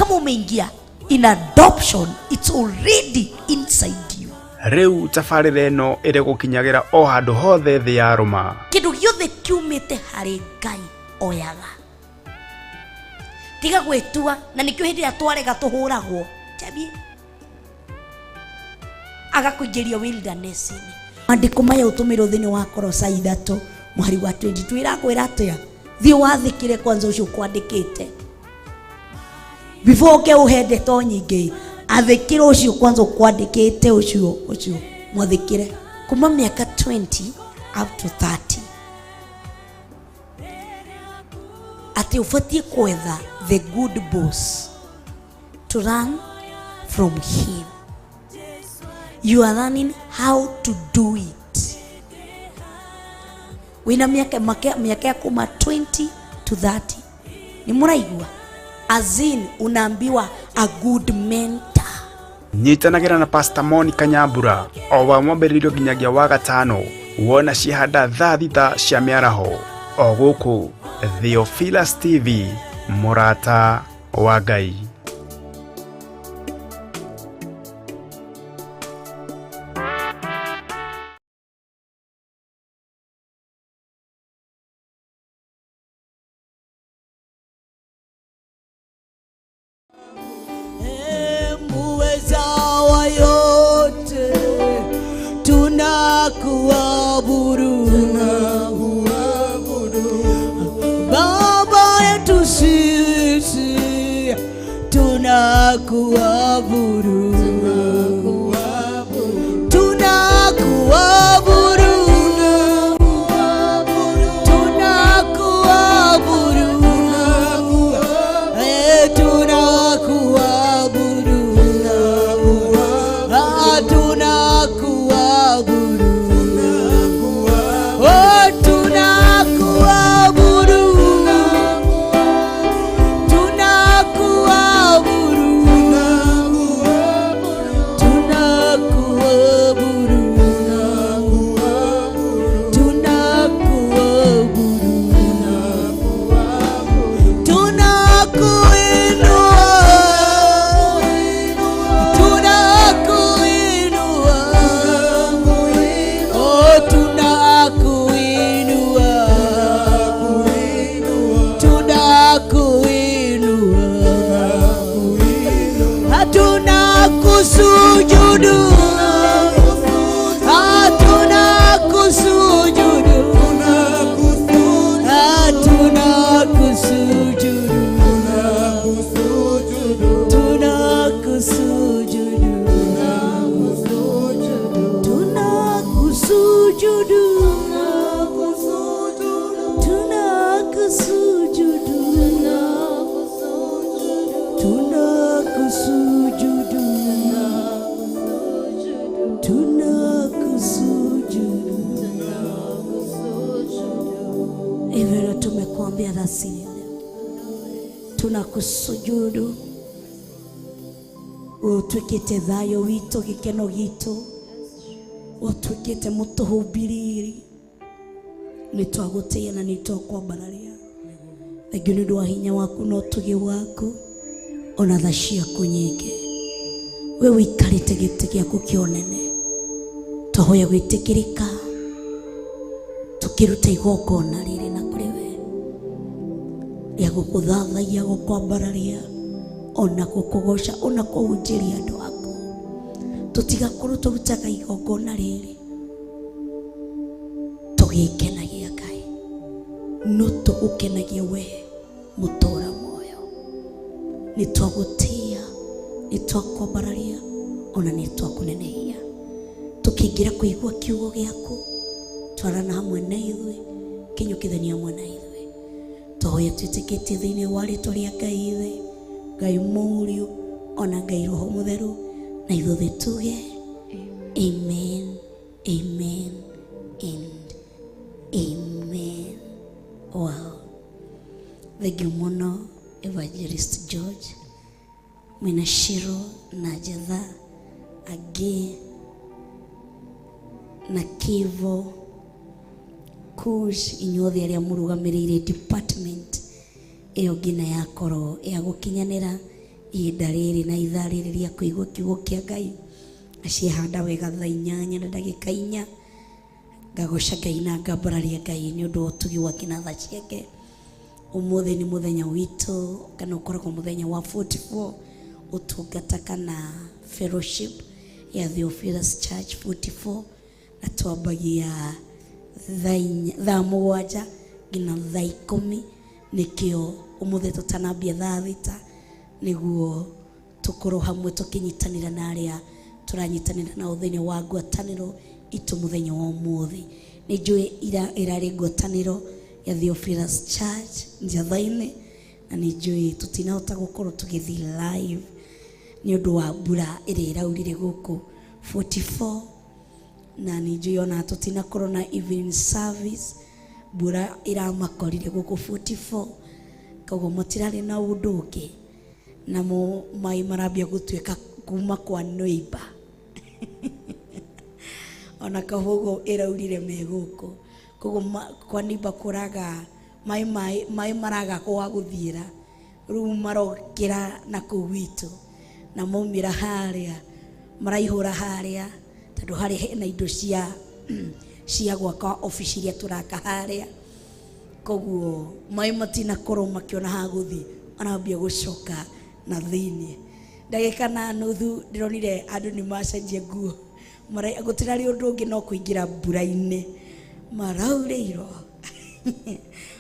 kama umeingia in adoption, it's already inside you. Reu tafarire no ire gukinyagira o handu hothe thi ya Roma. Kindu giothe kiumite hari Ngai oyaga. Tiga gwetua na nikio hindi atwarega tuhuragwo. Chabi agakuingiria wilderness ini. Andiko maya utumiro thini wa Kolosai 3 mwari wa 22 irakwira atia thi wathikire kwanza ucio kwandikite before ke uhende to nyingi athikire ucio kwanza kwandikite ucio mwathikire kuma miaka 20 up to 30 ati ufatie kwetha the good boss to learn from him. You are learning how to do it. Wina miaka kuma 20 to 30. Ni muraigua? As in unaambiwa a good mentor. Nyitanagira na Pastor Monica Nyambura o wa mwambĩrĩrio nginyagia wa gatano wona cihanda thaa thita cia mĩaraho o gũkũ Theophilus TV mũrata wa Ngai. Baba yetu sisi tunakuabudu, tunakusujudu. Utwikite thayo wito gikeno gitu, utwikite mutuhumbiriri, nitwagutia na nitwakwambararia. Thank you nĩũndũ wa hinya waku na ũtugi waku ona tha ciaku nyingĩ. We wikarĩte gĩtĩ gĩaku kĩa ũnene, twahoya gwĩtĩkĩrĩka tukiruta igongona rĩrĩ na kũrĩ we rĩa gũkũthathaia, gũkwambararia ona gũkũgoca ona kũhunjĩria andũ aku. Tũtigakorwo tũrutaga igongona rĩrĩ tũgĩkenagia Ngai, no tũgũkenagia we mũtũra muoyo. Nĩtwagũtia, nĩtwakwambararia ona nĩtwakũnenehia. Tũkĩingĩra kũigua kiugo gĩaku, twarana hamwe na ithuĩ, kinyũkithania hamwe na ithuĩ. Tũhoya twĩtĩkĩtie thĩinĩ wa rĩĩtwa rĩa Ngai Ithe, Ngai Mũriũ ona Ngai Roho Mũtheru, na ithuĩ tuge amen, amen and amen. Wow. Thank you muno Evangelist George, Mwina Shiro na Jatha Age na Kivo Kush, inyuothe aria murugamirire department iyo ngina ya koro ya gukinyanira ihinda rĩrĩ na ithaa rĩrĩ rĩa kũigua kiugo kĩa Ngai acihanda wega thaa 8 na ndagĩka 4 ngagoca Ngai na ngambararia Ngai nĩ ũndũ wa ũtugi wake na tha ciake. Ũmũthĩ nĩ mũthenya witũ kana ũkoragwo mũthenya wa 44 ũtungata kana fellowship ya Theophilus Church 44 na twambagia thaa 7 nginya thaa 10 nikĩo ũmũthĩ tũtanambia thaa 6 nĩguo tũkorwo hamwe tũkĩnyitanĩra na arĩa tũranyitanĩra na thĩinĩ wa ngwatanĩro itũ mũthenya wa ũmũthĩ. Nĩ njũĩ ĩrarĩ ngwatanĩro ya Theophilus Church njatha-inĩ na nĩ njũĩ tũtinahota gũkorwo tũgĩthiĩ live nĩ ũndũ wa mbura ĩrĩa ĩraurire gũkũ 44 na nĩ njũĩ ona tũtinakorwo na evening service mbura ĩramakorire gũkũ 44 koguo matirarĩ na ũndũ ũngĩ na maĩ marambia gũtuĩka kuma kwa neighbor ona kahogo ĩraurire me gũkũ koguo kwa neighbor kũraga maĩ maraga kwa gũthiĩra rĩu marokĩra na kũu gwitũ na maumĩra harĩa maraihũra harĩa tondũ harĩ hena indo cia gwaka ofici iria tũraka harĩa koguo maĩ matinakorwo makĩona ha gũthiĩ marambia gũcoka na thĩinĩ. Ndagĩka na nuthu ndĩronire andũ nĩ macenjia nguo gũtirarĩ ũndũ ũngĩ no kũingĩra mbura-inĩ maraurĩirwo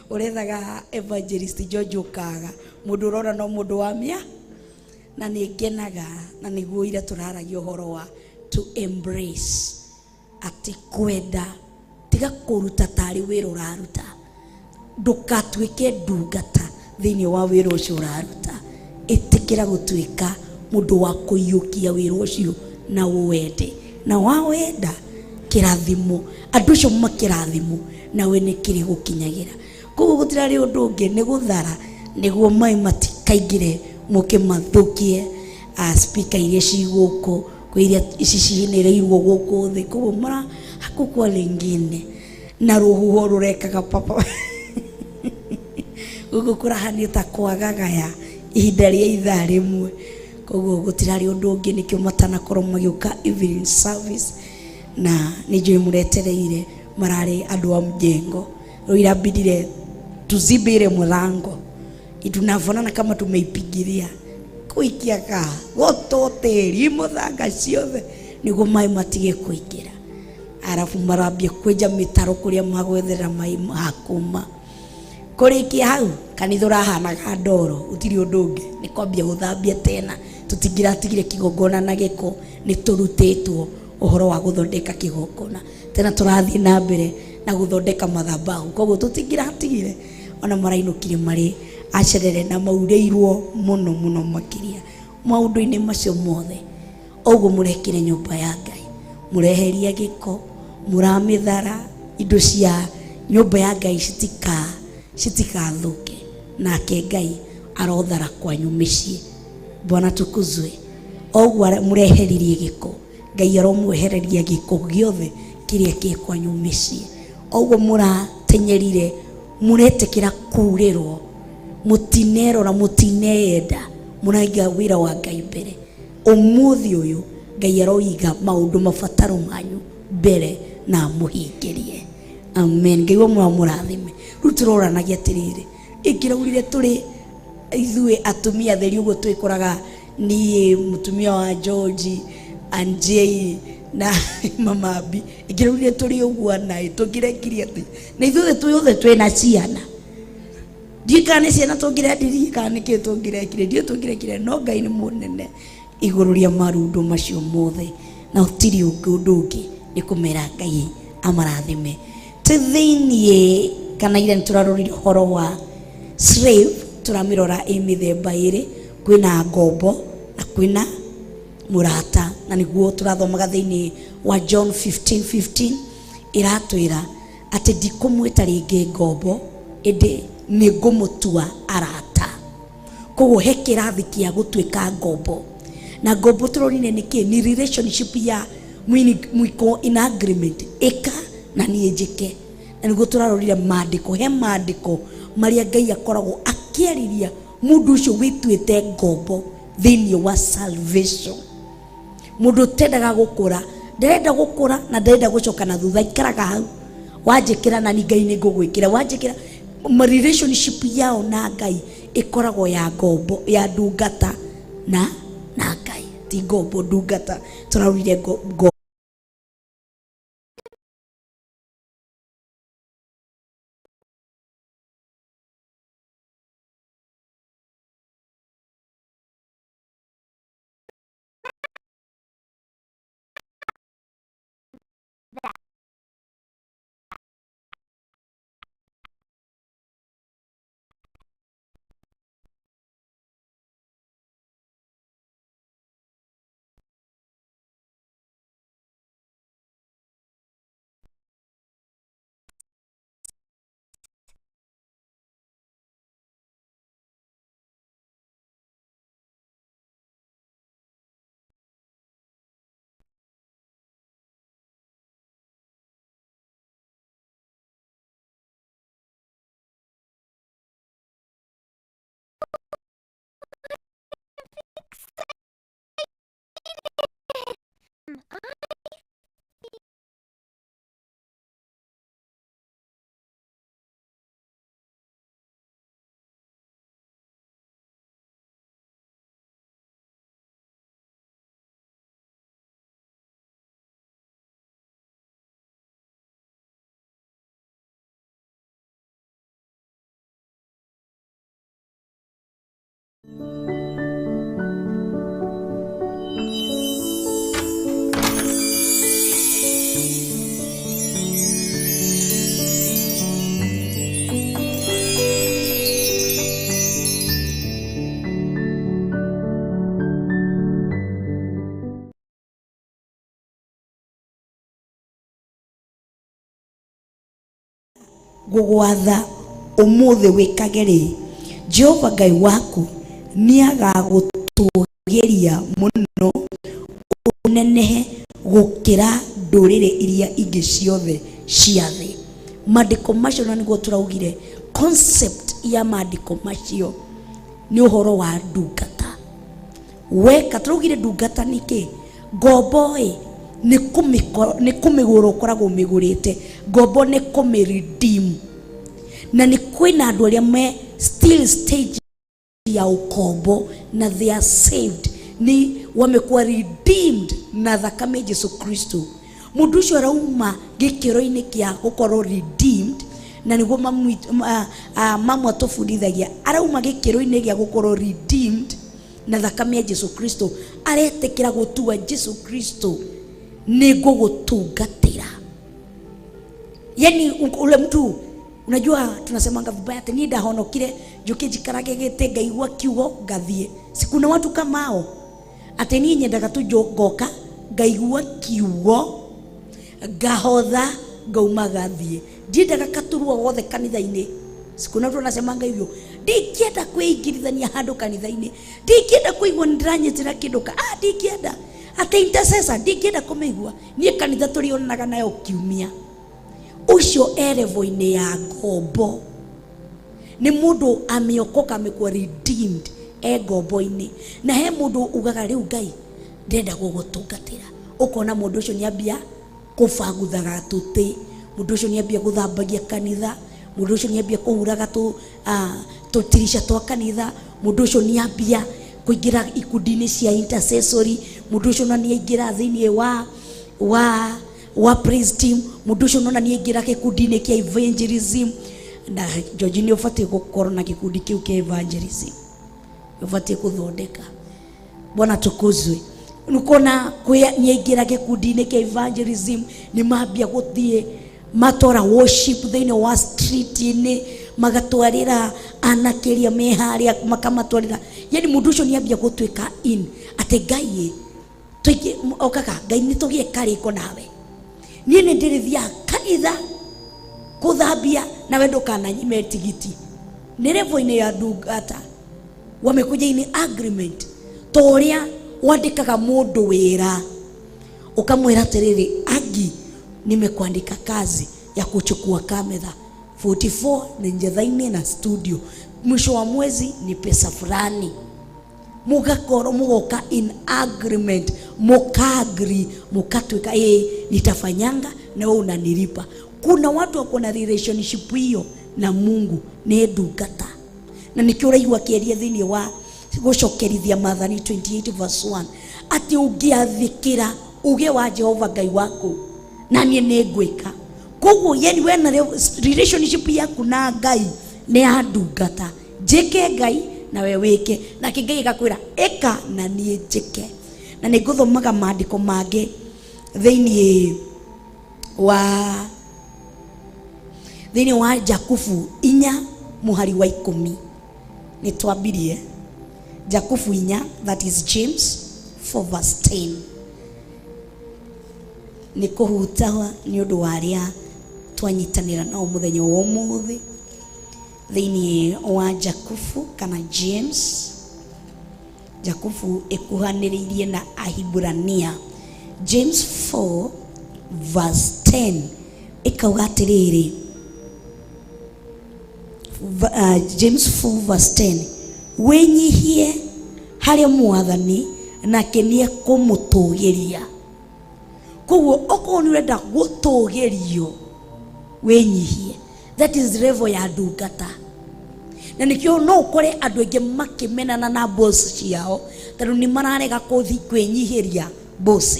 ũrethaga Evangelist George Okaga mũndũ ũrona no mũndũ wa mĩa na nĩ ngenaga na nĩguo ira tũraragia ũhoro wa to embrace ati kwenda tiga kũruta tarĩ wĩra ũraruta ndũkatuĩke ndungata thĩinĩ wa wĩra ũcio ũraruta ĩtĩkĩra gũtuĩka mũndũ wa kũiyũkia wĩra ũcio na wende na wawenda kĩrathimo andũ acio makĩrathimo nawe nĩ kĩrĩ gũkinyagĩra koguo gũtirarĩ ũndũ ũngĩ nĩ gũthara nĩguo maĩ matikaingĩre mũke mathũkie speaker iria cigũkũ kwa iria ici ciinĩrĩirwo gũkũ thĩ koguo mara hakukwa lingine na rũhuho rũrekaga papa gũkũ kũrahania ta kwagagaya ihinda rĩa ithaa rĩmwe koguo gũtirarĩ ũndũ ũngĩ nĩkĩo matanakorwo magĩũka evening service na nĩ njũĩ mũretereire mararĩ andũ a mjengo rĩu irabidire tuzibire mlango tunafanana kama tumeipigilia kuikia ka gototeri muthanga ciothe nĩguo maĩ matige kũingĩra arabu marambia kwenja mĩtaro kũrĩa magwethera maĩ hakuma kũrĩkia hau kanitha ũrahanaga ndoro ũtirĩ ũndũ ũngĩ nĩ kwambia gũthambia tena tũtingĩratigire kĩgongona na gĩko nĩ tũrutĩtwo ũhoro wa gũthondeka kĩgongona tena tũrathiĩ na mbere na gũthondeka mathabahu koguo tũtingĩratigire ona marainũkire marĩ acerere na maurĩirwo mũno mũno makĩria maũndũ-inĩ macio mothe ũguo mũrekire nyũmba ya Ngai mũreheria gĩko mũramĩthara indo cia nyũmba ya Ngai citikathũke nake Ngai arothara kwanyu mĩciĩ. Bwana tukuzwe ũguo mũreheririe gĩko Ngai aromwehereria gĩko gĩothe kĩrĩa kĩ kwanyu mĩciĩ ũguo mũratenyerire mũretĩkĩra kurĩrwo mũtinerora mũtineyenda mũraiga wĩra wa Ngai mbere ũmũthĩ ũyũ Ngai aroiga maũndũ mabataro manyu mbere na mũhingĩrie. Amen. Ngai wa mũrathime rĩu tũroranagia atĩrĩrĩ ĩkĩraurire tũrĩ ithuĩ atumia theri ũguo twĩkoraga niĩ mũtumia wa George Anjei na mamabi ĩkĩraurire tũrĩ ũguo naĩ tũngĩrekire atĩ na ithuĩ twĩothe twĩna ciana ndikane ciana tũngĩrendirie kana nĩkĩ tũngĩrekire ndiũ tũngĩrekire no Ngai nĩ mũnene igũrũ rĩa marũndũ macio mothe na ũtirĩ ũndũ ũngĩ nĩ kũmera Ngai amarathime. Thĩinĩ kana ira nĩtũrarorire ũhoro wa slave tũramĩrora mĩthemba ĩrĩ kwĩna ngombo na kwĩna mũrata na nĩguo tũrathomaga thĩinĩ wa John 15:15 ĩratwĩra atĩ ndikũmwĩta rĩngĩ ngombo ĩndĩ nĩ ngũmũtua arata koguo he kĩrathi kĩa gũtuĩka ngombo na ngombo tũronire nĩkĩ ni relationship ya mwiko in agreement ĩka na niĩ njĩke na nĩguo tũrarorire maandĩko he maandĩko marĩa Ngai akoragwo akĩarĩria mũndũ ũcio wĩtuĩte ngombo thini wa salvation. Mundu tendaga gukura, ndirenda gukura na ndirenda gucoka na thutha, ikaraga hau wanjikira na Ngai ni ngugwikira, wanjikira relationship yao na Ngai ikoragwo ya ngombo, ya ndungata na Ngai, ti ngombo, ndungata. Turaurire ngombo. Gugwatha umuthi wikageri, Jehova Ngai waku niagagutugiria muno unenehe gukira ndurire iria ingi ciothe cia thi. Maandiko macio na niguo turaugire concept ya maandiko macio ni uhoro wa ndungata. Weka turaugire ndungata niki? Ngombo ni kumigura ukoragwo migurite. Ngombo ni kumiredeem, na ni kwina andu aria me still stage ya ukombo na they are saved, ni wamekuwa redeemed na thakame Yesu Kristo. Mundu ucio arauma gikiro-ini kia gukorwo redeemed, na niguo mamu atubundithagia arauma gikiro-ini gia gukorwo redeemed na thakame Yesu Kristo, aretekera gutua Yesu Kristo ni gugutungatira. Yani ule mtu unajua tunasemanga vibaya ati ni ndahonokire njuke jikarage gete ngaigua kiugo ngathie. Sikuna watu kama hao ati ni nyendaga tu ngoka ngaigua kiugo ngahotha ngauma gathie, ndiendaga katurwo gothe kanitha-ini. Sikuna watu nasemanga hivyo, ndikienda kwingirithania handu kanitha-ini, ndikienda kuigua ndiranyitira kinduka, ndikienda ati intercessor, ndikienda kumeigua nie kanitha turionaga nayo kiumia. Ucio erevo-ini ya ngombo ni mundu amiokoka, amekuwa redeemed ngombo-ini, na he mundu ugaga riu Ngai ndenda gugutungatira. Ukona mundu ucio niambia kubanguthaga tuti, mundu ucio niambia guthambagia kanitha, mundu ucio niambia kuhuraga tutirisha twa kanitha, mundu ucio niambia kuingira ikundi-ini cia intercessory, mundu ucio na niingira thiini wa praise team, mundu ucio nona niingira gikundi-ini kia evangelism. Na George ni ufatie gukorwo na gikundi kiu kia evangelism, ufatie kuthondeka. Bwana tukuzwe. Nukona kwe niingira gikundi-ini kia evangelism ni mambia guthie matora worship thiini wa street-ini, magatwarira anakeria meharia makamatwarira. Yani mundu ucio niambia gutwika in ati Ngai tuige okaka Ngai nitugie kariko nawe, nie ndirithia kanitha kuthambia na wendo kana nyime tigiti. Ni level-ini ya ndungata wamekuja ini agreement toria wandikaga mundu wira, ukamwira atiriri Agi nimekuandika kazi ya kuchukua kamera 44 ni njethaini na studio, mwisho wa mwezi ni pesa fulani. mugakoro mugoka in agreement, mukagri, mukatweka nitafanyanga na wewe unanilipa. Kuna watu wako na relationship hiyo na Mungu ne ndungata. Na nikiuraigua kieria thini wa gucokerithia Mathani 28 verse 1 ati ungiathikira uge wa Jehova Ngai waku na nie nĩngwĩka. Koguo yani we na relationship yaku na Ngai ne ya ndungata. Njĩke Ngai na we wĩke, na Ngai gakwĩra ĩka na niĩ njĩke. Na nĩngũthomaga maandĩko mangĩ thĩinĩ wa Jakubu 4 mũhari wa 10. Nĩtwambirie Jakubu 4, that is James 4 verse 10. Nĩkũhutaga nĩ ũndũ wa arĩa twanyitanĩra nao mũthenya wa ũmũthĩ thĩinĩ wa Jakubu kana James. Jakubu ĩkuhanĩrĩirie na Ahibũrania. James 4 verse 10 ĩkauga atĩrĩrĩ, James 4 verse 10, wĩnyihie harĩ Mwathani nake nĩekũmũtũgĩria. Koguo okorwo nĩ ũrenda gũtũgĩrio wĩnyihie, that is level ya ndungata. Na nikio no ukore andũ aingĩ makĩmenana na boss ciao tondũ nĩ mararega kwĩnyihiria boss.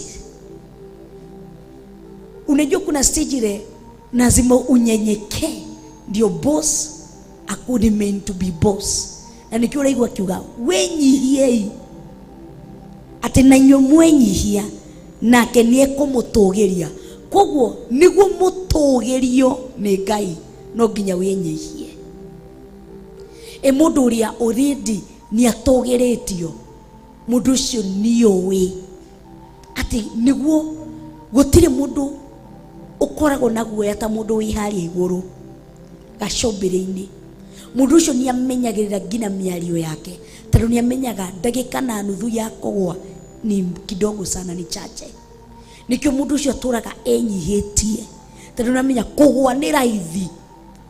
Unajua kuna stage ile lazima unyenyekee ndio boss akuni meant to be boss. Na nikio raigua kiuga wĩnyihie ati na inyuĩ mwenyihia nake nĩekũmũtũgĩria. Koguo nĩguo mũtũgĩrio nĩ Ngai no nginya wĩnyihie. Mũndũ ũrĩa already nĩ atũgĩrĩtio, mũndũ ũcio nĩoĩ atĩ nĩguo gũtirĩ mũndũ ũkoragwo na guoya ta mũndũ wĩ harĩa igũrũ gacombĩrĩ-inĩ. Mũndũ ũcio nĩ amenyagĩrĩra nginya mĩario yake tondũ nĩ amenyaga ndagĩka na nuthu ya kũgwa ni kidogo sana, ni chache. Nikio mũndũ ũcio atũraga enyihĩtie tondũ nĩ amenya kũgwa nĩ raithi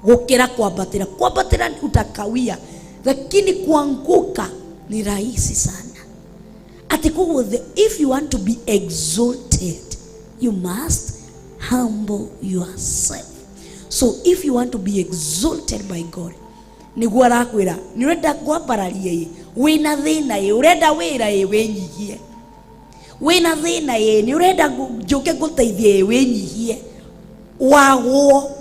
gũkĩra kwambatĩra. Kwambatĩra utakawia, lakini kuanguka ni rahisi sana. Ati koguo if you want to be exalted, you must humble yourself. So if you want to be exalted by God, nĩguo arakwĩra nĩ ũrenda kwambararia wĩna thĩna ũrenda wĩra wĩnyihie. Wĩna thĩna nĩ ũrenda njũke ngũteithie wĩnyihie. Wagwo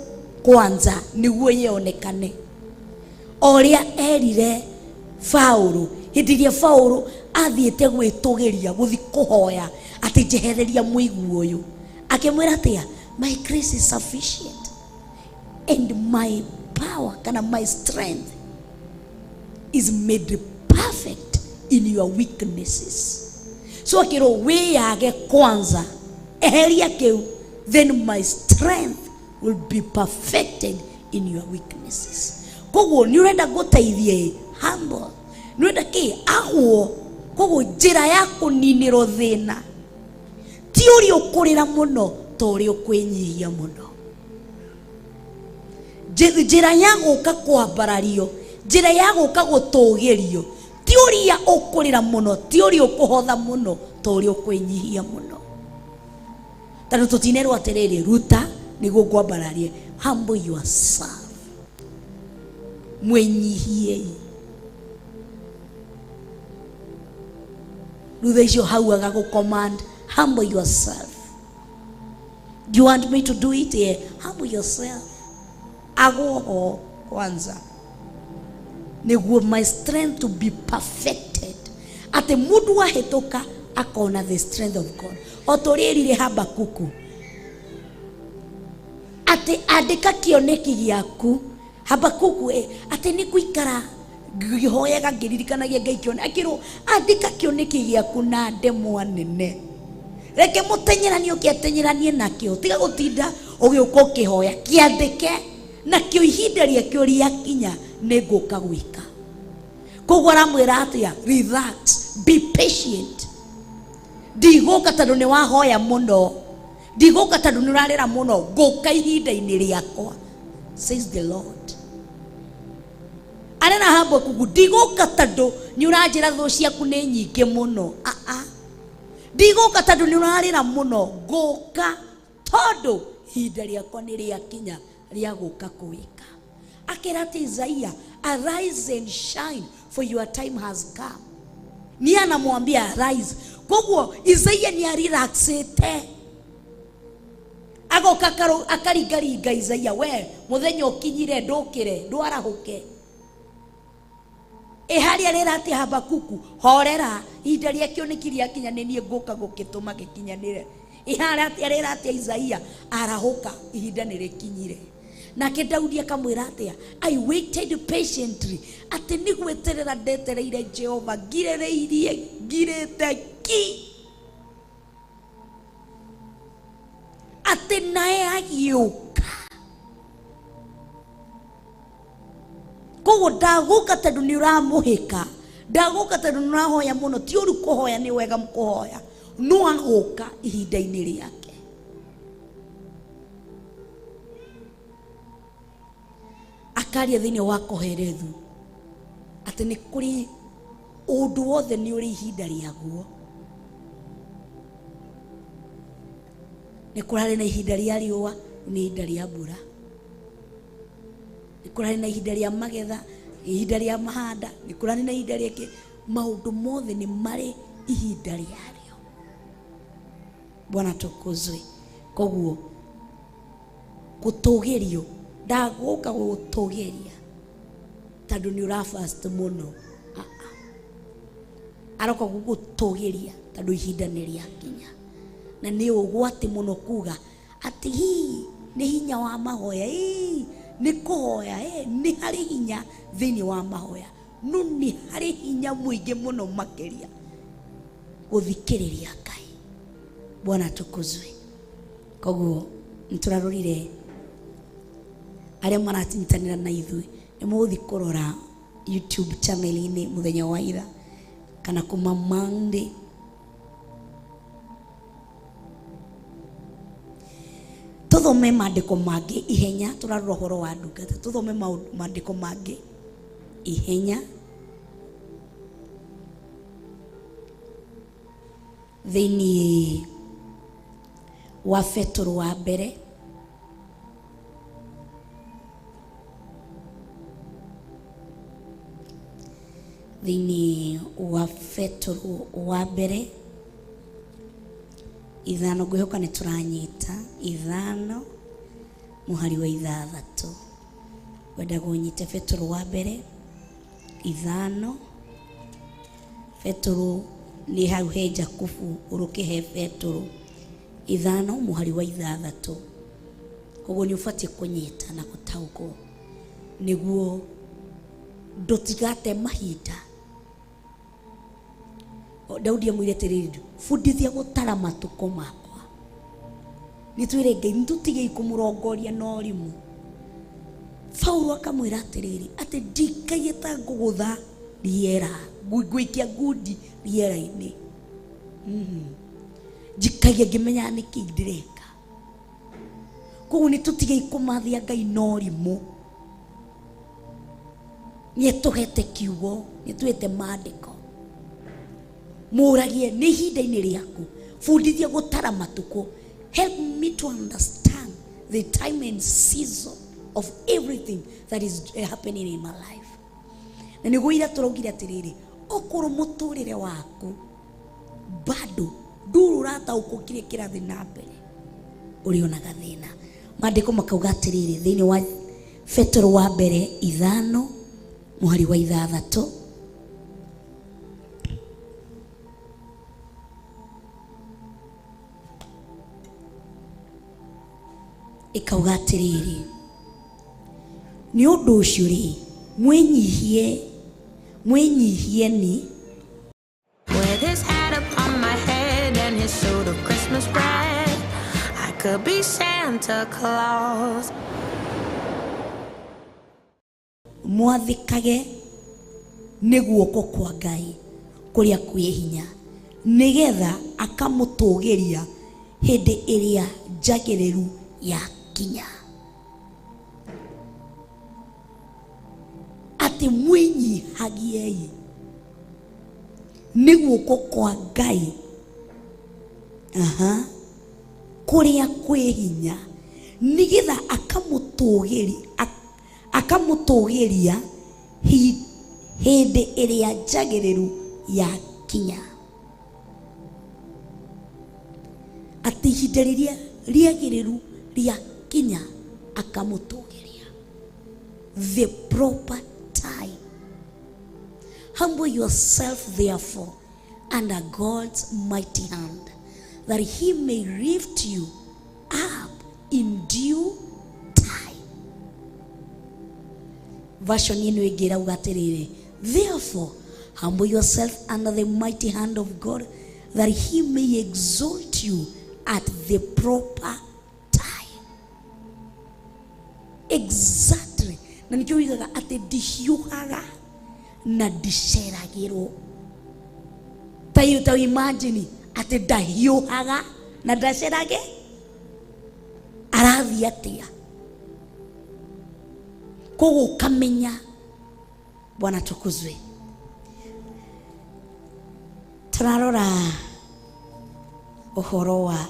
kwanza nĩguo yonekane. Oria erire Paulo, hĩndĩ ĩrĩa Paulo athiĩte gwĩtũgĩria gũthi kũhoya atĩ njehereria mũigua ũyũ, akĩmwĩra atĩa, my grace is sufficient and my power kana my strength is made perfect in your weaknesses. So akĩrwo wĩyage kwanza, eheria kĩu, then my strength will be perfected in your weaknesses. Koguo nĩ ũrenda gũteithie humble, nĩ ũrenda kĩ ahwo. Koguo njĩra ya kũninĩrwo thĩna ti ũrĩa ũkũrĩra mũno ta ũrĩa ũkwĩnyihia mũno. Njĩra ya gũka kwambarario, njĩra ya gũka gũtũgĩrio ti ũrĩa ũkũrĩra mũno, ti ũrĩa ũkũhotha mũno ta ũrĩa ũkwĩnyihia mũno. Tondũ tũtinerwo atĩrĩrĩ, ruta nĩguo kwambararie. Humble yourself, mwenyihie. Rutha icio hau agagũcommand, humble yourself. Do you want me to do it? Yeah. Humble yourself. Agwo kwanza nĩguo my strength to be perfected. Ate mũndũ ahĩtũka akona the strength of God. Otorĩrire Habakuku ate andĩka kĩoneki gĩaku. Habakuku ate nĩ gũikara ngĩhoyaga ngĩririkanagia Ngai kĩone, akĩrwo andĩka kĩoneki gĩaku na ndemwa nene. Reke mũtenyeranie ũkĩatenyeranie nakĩo, tiga gũtinda ũgĩũka ũkĩhoya, kĩandĩke nakĩo ihinda rĩakĩo rĩakinya nĩngũka gwĩka. Koguo aramwĩra atĩa, relax, be patient. Ndigũka tondũ nĩ wahoya mũno, ndigũka tondũ nĩ ũrarĩra mũno, ngũka ihinda-inĩ rĩakwa, says the Lord. arena Habakuku ndigoka tondu ni uranjira thu ciaku ni nyingi muno ndigoka tondu ni urarira muno nguka tondu ihinda riakwa ni riakinya ria guka kuwika. Akira ati Isaia, arise and shine for your time has come. Ni anamwambia arise. Koguo Isaia ni arelaxete agoka akaringaringa Isaia, we muthenya ukinyire ndukire ndwarahuke. Haria rera ati Habakuku horera ihinda riakio ni kiriakinya ni nie nguka gukituma gikinyanire. Haria ati rera ati Isaia arahuka ihinda ni rikinyire. Nake Daudi akamwira atia, I waited patiently, ati ni gweterera ndetereire Jehova ngirereirie ngirete ki ati nae agiuka. Koguo ndaguka tondu ni uramuhika, ndaguka tondu ni urahoya muno. Ti uru kuhoya, ni wega mukuhoya, no aguka ihinda-ini riake. Akaria thini wa Koherethu ati ni kuri undu wothe ni uri ihinda riaguo. Ni kurari na ihinda ria riua, ni ihinda ria mbura. Ni kurari na ihinda ria magetha, ihinda ria mahanda. Ni kurari na ihinda ria ki, maundu mothe ni mari ihinda riario. Bwana tukuzwe. Koguo gutugirio ndaguka gutugiria tondu ni ura fast muno. Aroka gugutugiria tondu ihinda ni riakinya. Na ni ugwati muno kuga ati hii ni hinya wa mahoya, ni kuhoya, ni hari hinya thini wa mahoya, no ni hari hinya muingi muno makiria guthikiriria Ngai. Bwana tukuzwe. Koguo nturarorire aria maratintanira na ithui ni muguthi kurora YouTube channel ini muthenya wa ira kana kuma Monday. Tuthome maandiko mangi ihenya, turarora horo wa ndungata. Tuthome maandiko mangi ihenya thini wa Petro wa mbere thini wa Petro wa mbere ithano ngwihoka ni turanyita ithano muhari wa ithathatu. Wenda gunyite Petro wa mbere ithano. Petro ni hau he Jakubu uruke he Petro ithano muhari wa ithathatu. Koguo ni ufatie kunyita na gutaugwo niguo ndutigate mahinda. Daudi amwire tiriri, fundithia gutara matuko makwa. Nitwire Ngai ntutige kumurongoria no rimu. Paulo akamwira tiriri ati ndikaye ta ngugutha riera, ngwikia ngundi riera-ini. Njikaye ngimenya niki ndireka. Koguo nitutige kumathia Ngai no rimu. Nietuhete kiugo, nituete maandiko. Muragie ni ihinda-ini riaku, fundithia gutara matuko. Help me to understand the time and season of everything that is happening in my life. Na niguo ira turaugire atiriri, okoro muturire waku bado ndururata ukukire kirathi na mbere urionaga thina. Maandiko makauga atiriri thini wa Petro wa mbere ithano muhari wa ithathatu. Ikauga atiriri, ni undu ucio ri mwenyihieni. With his hat upon my head and his suit of Christmas red, I could be Santa Claus. Mwathikage ni guoko kwa Ngai kuria kwi hinya, nigetha akamutugiria hindi iria njagiriru ya kinya. Ati ati mwinyihagiei niguo kwa Ngai kuria kwi hinya nigetha akamutugiria hindi iria njagiriru ya kinya. Ati ihinda riria riagiriru ria kinya akamutugiria, the proper time. Humble yourself therefore under God's mighty hand, that he may lift you up in due time. Version ino igira ugatirire, therefore humble yourself under the mighty hand of God, that he may exalt you at the proper time. Exactly. Na nikyo wigaga ati dihiuhaga na diceragiro. Tayo imagine ati dahiuhaga na dacerage arathi atia. Kogo kamenya. Bwana tukuzwe. Turarora uhoro wa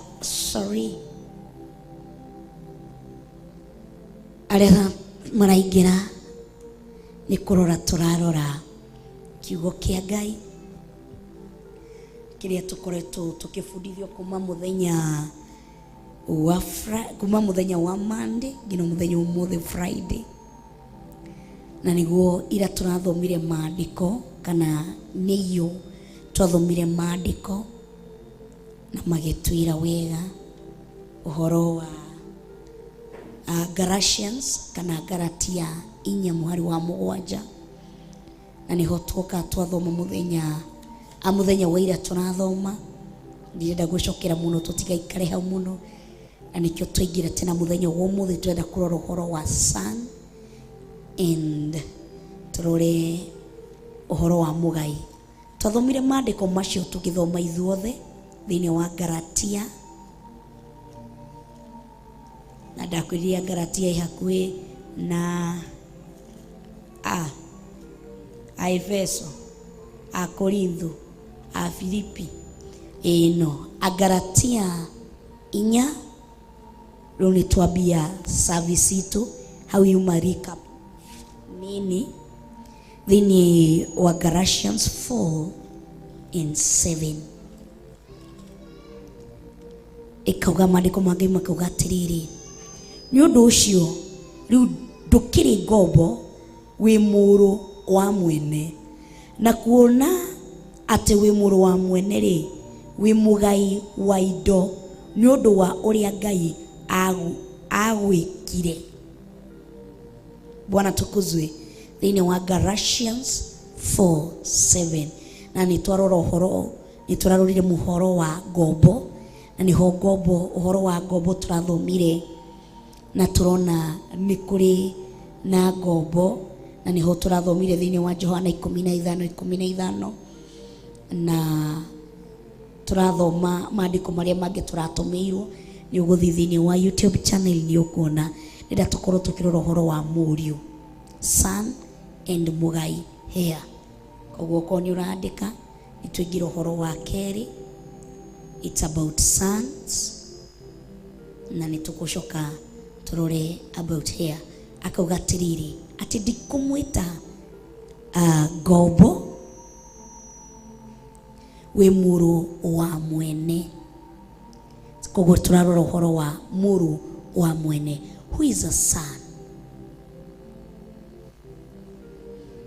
aria maraingira ni kurora turarora kiugo kia Ngai kiria tukoretwo tukifundithio kuma muthenya wa Monday ngina muthenya umuthi Friday, na niguo ira turathomire maandiko kana niyo twathomire maandiko na magitwira wega uhoro wa Galatians kana Galatia 4:7, na niho twoka twathoma muthenya wa ira turathoma. Ndirenda gucokera muno tutigaikare hau muno, na nikyo twaingira tena muthenya wa umuthi twenda kurora uhoro wa sun and turore uhoro wa mugai. Twathomire maandiko macio tugithoma ithuothe thini wa Galatia, na ndakwiria Galatia ihakui na Efeso, Korintho, Filipi, ino Galatia 4. Leo nitwambia service itu hau yuma recap nini thini wa Galatians 4:7. Ikauga maandiko mangi makauga atiriri, ni undu ucio riu ndukiri ngombo wi muru wa mwene, na kuona ati wi muru wa mwene ri wi mugai wa indo ni undu wa uria Ngai agwikire. Bwana tukuzwe. Thini wa Galatians 4:7, na nitwarora uhoro niturarorire muhoro wa ngombo, na niho ngombo uhoro wa ngombo turathomire na turona ni kuri na ngombo, na niho turathomire thini wa Johana 15:15, na turathoma maandiko maria mangi turatumirwo ni uguthi thini wa YouTube channel ni ukuona nida tukorwo tukirora uhoro wa muriu sun and mugai here. Koguo ko ni urandika itwingira uhoro wa keri, it's about sons, na nitukushoka turore about here. Akauga tiriri ati ndikumwita ngombo we muru wa mwene. Koguo turarora uhoro wa muru wa mwene. Who is a son?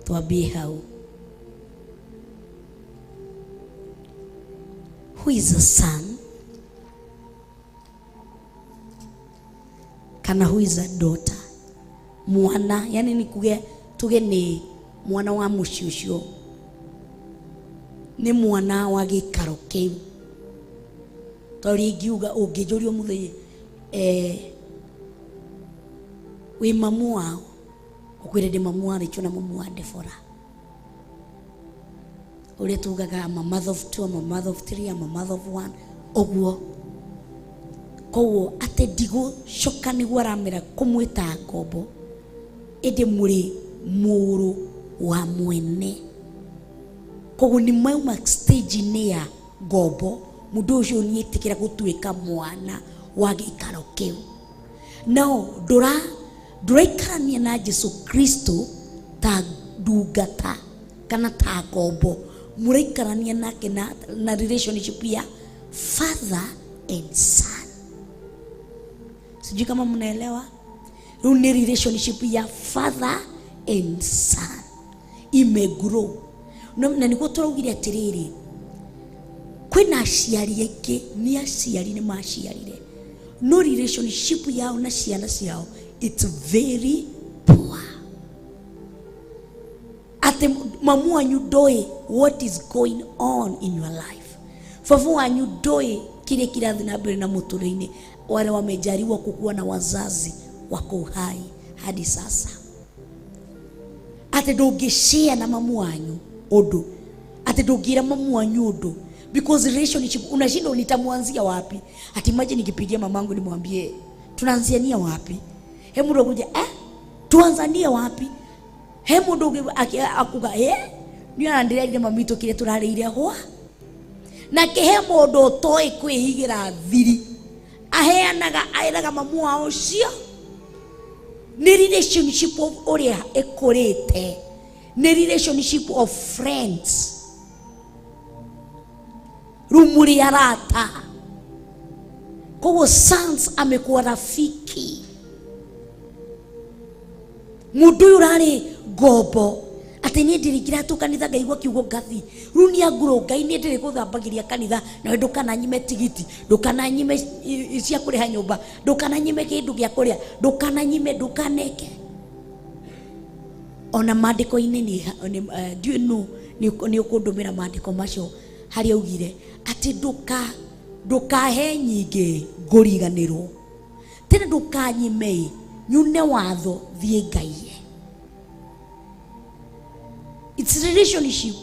Twambie hau. Who is a son? Kana who is a daughter? Mwana, yani ni tuge ni mwana wa muciucio, ni mwana wa gikaro kiu. Tori ngiuga ungijurio muthenya wi mamu wao ukwire ndi mamu wa Richo na mamu wa Defora, uria tugaga I'm a mother of 2, I'm a mother of 3, I'm a mother of 1 oguo. Koguo ate digo shoka niguo aramera kumwita ngombo indi muri muru wa mwene. Koguo ni mauma stage ni ya ngombo, mundu ucio ni etikira gutuika mwana wa gikaro kiu. No nduraikarania na Jesu Kristo ta ndungata kana ta ngombo, muraikarania nake na relationship ya father and son. Sijui kama mnaelewa. Huu ni relationship ya father and son imegrow. Na niko turaugire atiriri, kwina aciari aingĩ ni aciari ni maciarire, no relationship yao na ciana ciao it's very poor. Ate mamu wanyu ndoi what is going on in your life, fafu wanyu ndoi kile kirathi na mbere na muturĩinĩ, wale wamejaliwa kukuwa na wazazi wako hai hadi sasa. Ate ndũngĩshare na mamu wanyu undu, ate ndũngĩra mamu wanyu undu, because relationship unashinda nitamwanzia wapi? Ati imagine nikipigia mamangu nimwambie tunaanziania wapi? Hemu ndo kuja tuanzania wapi? Hemu ndo akuga ni anandiria mamito kile turarĩire hwa na kehemo ndo toi kwihigira thiri aheanaga airaga mamu wao cio. Ni relationship of uria ekorete, ni relationship of friends, rumuri arata. Koguo sons amekuwa rafiki. Mundu urari ngombo ati ni ndirikira tu kanitha ngaigua kiugo ngathi runia nguru ngai ni ndiri kuthambagiria kanitha na ndukana nyime tigiti, ndukana nyime cia kuriha nyumba, ndukana nyime kindu gya kuria, ndukana nyime ndukaneke. Ona maandiko-ini ni ukundumira maandiko macio hari augire ati ndukahe nyingi nguriganirwo, tena ndukanyime nyune watho thie ngai. It's relationship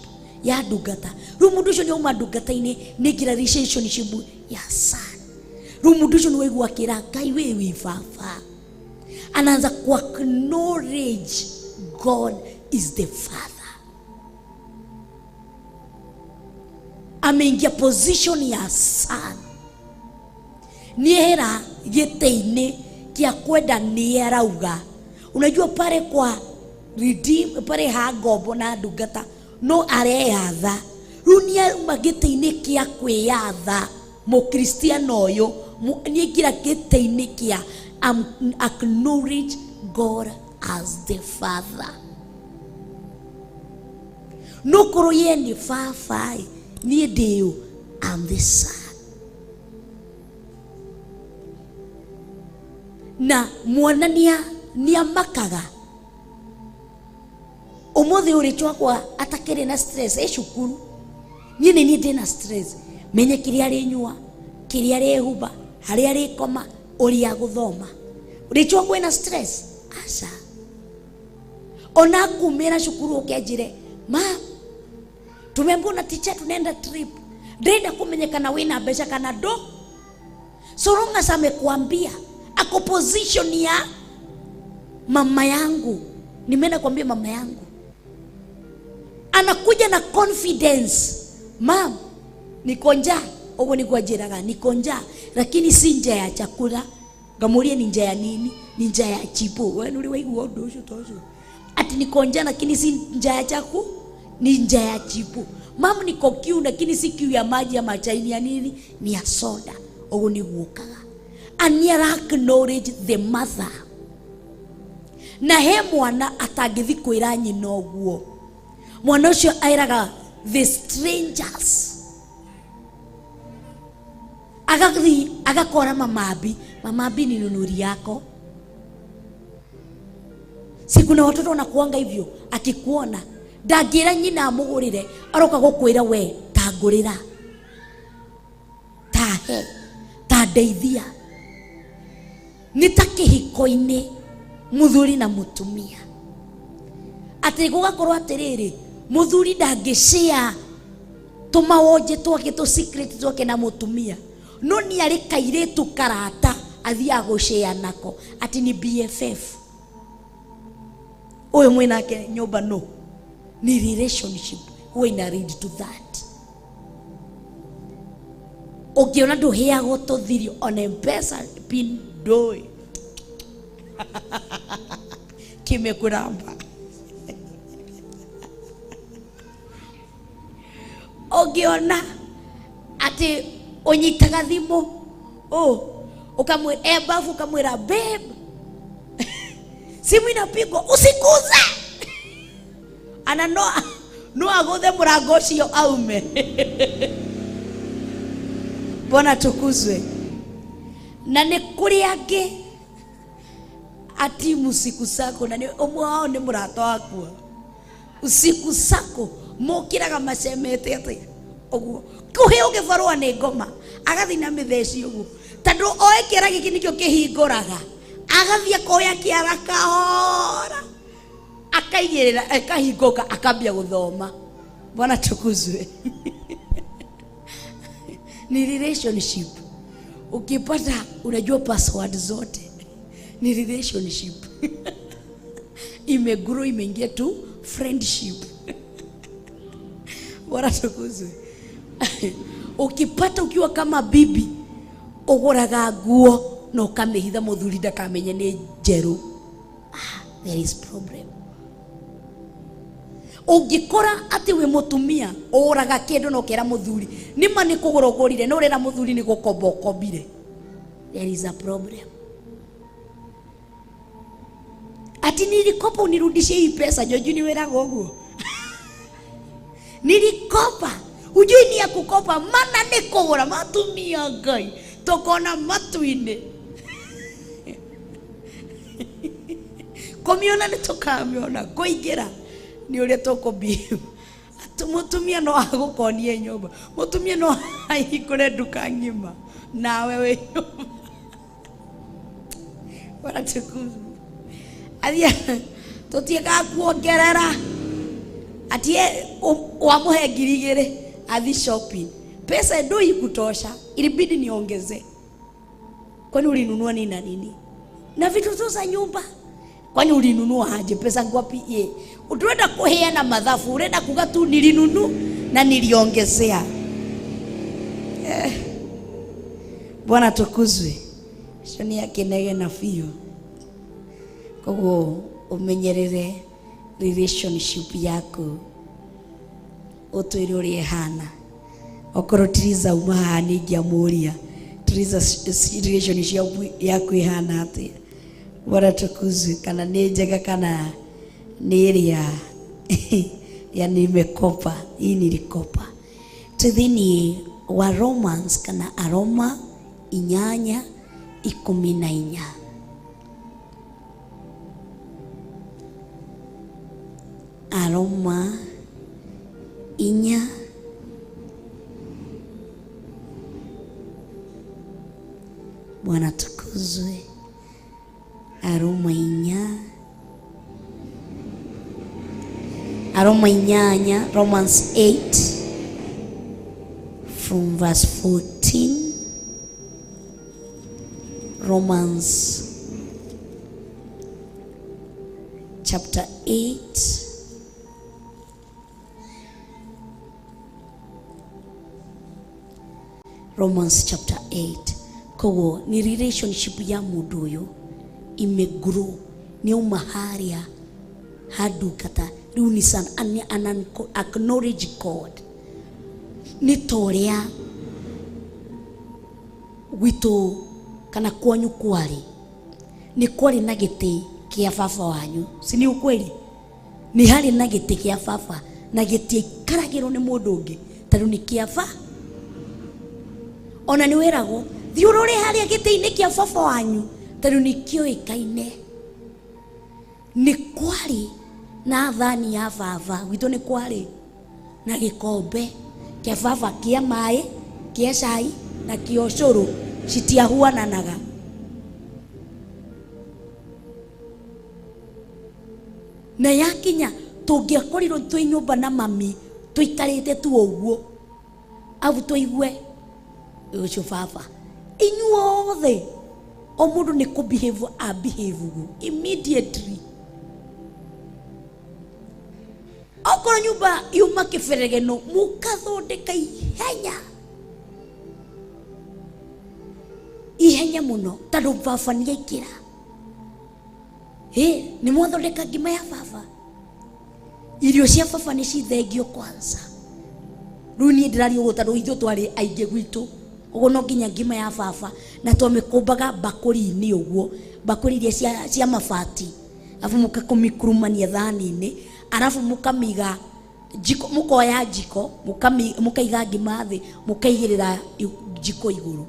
ya ndungata. Mundu ucio ni uma ndungata-ini ni ngira relationship ya son. Mundu ucio ni waigua kira ngai wi baba, anaanza ku acknowledge God is the father. Ameingia position ya son, niera gite-ini kia kwenda ni arauga. Unajua pare kwa redeem pare ha ngombo na ndungata no areyatha. Runia magite-ini kia kwiyatha mukristiano uyu ni ngira gite-ini kia acknowledge God as the father. No koro ye ni baba ni ndiyo I'm the son. Na mwanania ni amakaga umuthi uri chwakwa atakere na stress shukuru nyine ni ndina stress menye kiria ri nyua kiria ri huba haria ri koma uri aguthoma uri chwakwa na stress asa ona kumira shukuru ukiajire ma tumembona teacher tunaenda trip ndenda kumenyekana wina besha kana do soronga same kuambia ako position ya mama yangu. Nimeenda kuambia mama yangu, anakuja na confidence, mam niko njaa ogo niko ajiraga niko njaa lakini si njaa ya chakula. Ngamurie ni njaa ya nini? Ni njaa ya chipo. Wewe uli waigua undu ucio tozo ati niko njaa lakini si njaa ya chakula, ni njaa ya chipo. Mam niko kiu lakini si kiu ya maji ya machaini ya nini, ni ya soda. Ogo ni gukaga aniara acknowledge the mother. Na he mwana atangithi kwira nyina oguo, mwana ucio airaga the strangers. Agathi agakora mamabi ni nunuri yako. Siku na watoto wanakuanga hivyo, akikuona ndagira nyina amugurire aroka gukwira we tangurira tahe tadeithia. Nitakihiko-ini muthuri na mutumia ati gugakorwo atiriri muthuri ndangishia tumawoje twake tu secret twake na mutumia no ni ari kairitu karata athia gushia nako ati ni BFF uyu mwinake nyumba no ni relationship huwa ina lead to that. Ukiona nduheagwo tũthirio on M-Pesa pin ndũĩ kimekuramba. Ukiona ati unyitaga thimu ukamwira ebafu ukamwira babe simu inapigwa usikuze ana no agothe murango ucio aume. Bwana tukuzwe. Na ni kuri angi ati usiku sako na ni umwe wao ni murata waku usiku sako mukiraga macemete ati oguo kuhe ugivarwa ni ngoma agathi na mitheci uguo tondu oe kira giki nikio kihinguraga agathia koya kiara kahora akaigirira akahinguka akambia guthoma. Bwana tukuzwe. Ni relationship. Ukipata unajua password zote ni relationship. Imegrow imeingia tu friendship. Bwana tukuzwe. Ukipata ukiwa kama bibi uguraga nguo na ukamehitha muthuri ndakamenye ni njeru, there is problem. Ungikora ati we mutumia uraga kindu no kera muthuri nima ni kugurogorire no rera muthuri ni gukombokobire, there is a problem. Ati nilikopa unirudishie hii pesa Joju ni weraga uguo. Nilikopa ujui ni ya kukopa mana ni kugura matumia Ngai tokona matuine. Komiona ni tukamiona kuingira ni ule toko biu mutumia no agukonie nyumba mutumia no ahikure duka ngima na wewe Bwana tukuzwe. Adia tutieka kuongerera ati wamuhe ngirigire athi shopping pesa ndio ikutosha ilibidi niongeze. Kwani ulinunua nini na nini na vitu tu za nyumba? Kwani ulinunua aje? Pesa ngapi? Utuenda kuheana madhafu, urenda kuga tu nilinunu na niliongezea. Bwana tukuzwe. Shoni yake nege na fio. Kogo umenyerere relationship yako. Utwire uri hana. Okoro tiriza umahani ngiamuria. Tiriza relationship yako ihana atia. Bwana tukuzwe. Kana ni njega kana ni ria ya nimekopa, hii nilikopa. Tudhini wa Romans kana Aroma 8:14. Aroma 8 Bwana tukuzwe. Aroma 8 Aroma 8 Romans 8 from verse 14. Romans chapter 8 Romans chapter 8. Kogo ni relationship ya mundu uyu imegrow ni umaharia hadu kata riu san an acknowledge God ni toria wito kana kwanyu kwari ni kwari na giti kia baba wanyu, si ni ukweli? Ni hari na giti kia baba na giti karagiro ni mundu ungi tariu ni kia baba. Ona ni werago thiurure hari giti-ini kia baba wanyu tariu ni kioikaine. Ni kwari na thani ya baba wito ni kwari na gikombe kia baba kia mai kia cai na kia ucuru citiahuananaga. Na yakinya tungiakorirwo twi nyumba na mami tuikarite tu uguo avu tuigue ucio baba inyuothe o mundu ni kubehave a behave immediately. okoro nyumba yuma kiberegeno mukathondeka ihenya muno tondu baba ni aikira ni mwathondeka ngima ya baba irio cia baba ni cithengio kwanza riu ni ndirari uguo tondu ithu twari aingi gwitu uguo no nginya ngima ya baba na twamekumbaga bakuri-ini uguo bakuri iria cia mabati afu mukakumikurumania thani-ini arafu mukamiga jiko mukoya jiko mukaiga ngima thi mukaigirira jiko iguru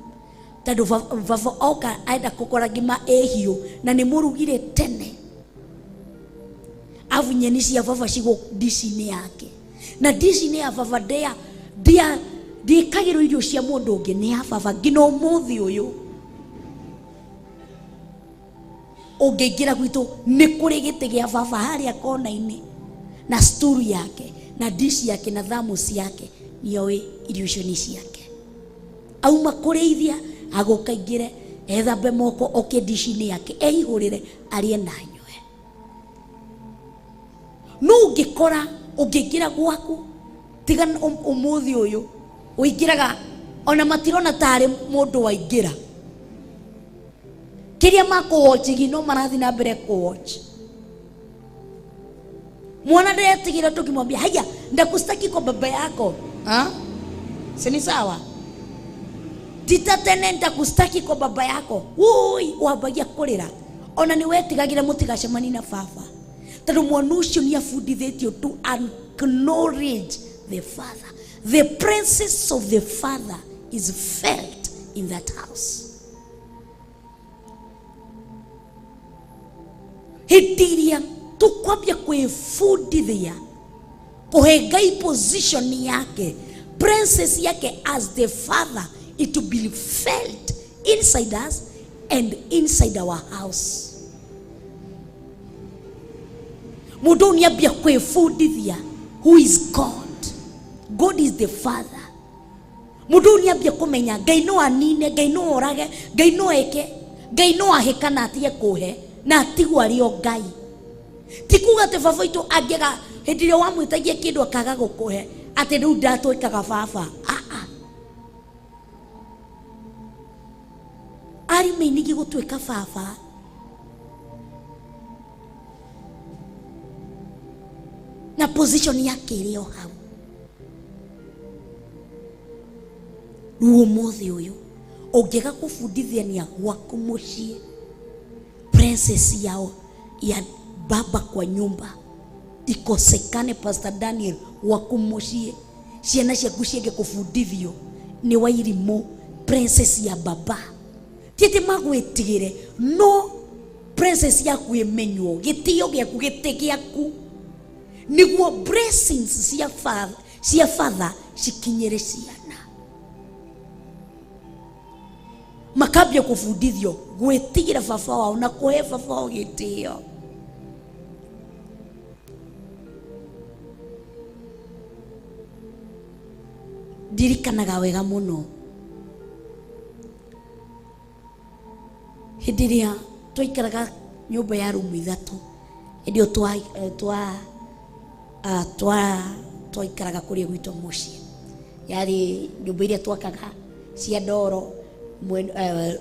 tondu baba oka aenda gukora ngima ehiu na ni murugire tene afu nyeni cia baba cigo dishi-ini yake na dishi-ini ya baba ndikagirwo irio cia mundu ungi ni ya baba ngina umuthi uyu ungiingira gwitu ni kuri giti gia baba haria kona-ini na sturu yake na dishi yake na thermos yake nioe irio icio ni ciake auma kurithia agukaingire ethambe moko oke dishi-ini yake eihurire arie na nywe no ungikora ungiingira gwaku tiga umuthi uyu uingiraga ona matirona tari mundu waingira kiria makuwatch no marathi na mbere kuwatch mwana ndetigira tukimwambia haya ndakustaki kwa baba yako sini sawa tita tene ndakustaki kwa baba yako ui wabagia kurira ona ni wetigagire mutigacemani na baba tondu mwana ucio ni abundithitio to acknowledge the father. The presence of the father is felt in that house. Hitiria tukwambia kwifundithia kuhengai position yake presence yake as the father, it will be felt inside us and inside our house. Mundu niambia kwifundithia who is God. God is the father. Mundu niambia kumenya Ngai no anine, Ngai no orage, Ngai no eke, Ngai no aheka na atie kuhe na atigu ario Ngai. Tikuga te baba itu angega hindi ria wamwitagia kindu akaga gukuhe ati riu ndatwikaga baba. Ari meinigi gutwika baba. Na position yake rio hau. Ruo mothi uyu ungega kufundithania gwaku mucii princess yao ya baba kwa nyumba ikosekane. Pastor Daniel gwaku mucii ciana ciaku cienge kufundithio ni wairimu princess ya baba tete magwetigire no princess yaku imenywo gitio giaku gitigiaku niguo blessings cia father cikinyere ciana makambia kufundithio gwitigira baba wao na kuhe baba wao gitio. Ndirikanaga wega muno hindi ria twaikaraga nyumba ya rumu ithatu ndio twaikaraga kuria gwitu mucii yari nyumba iria twakaga cia ndoro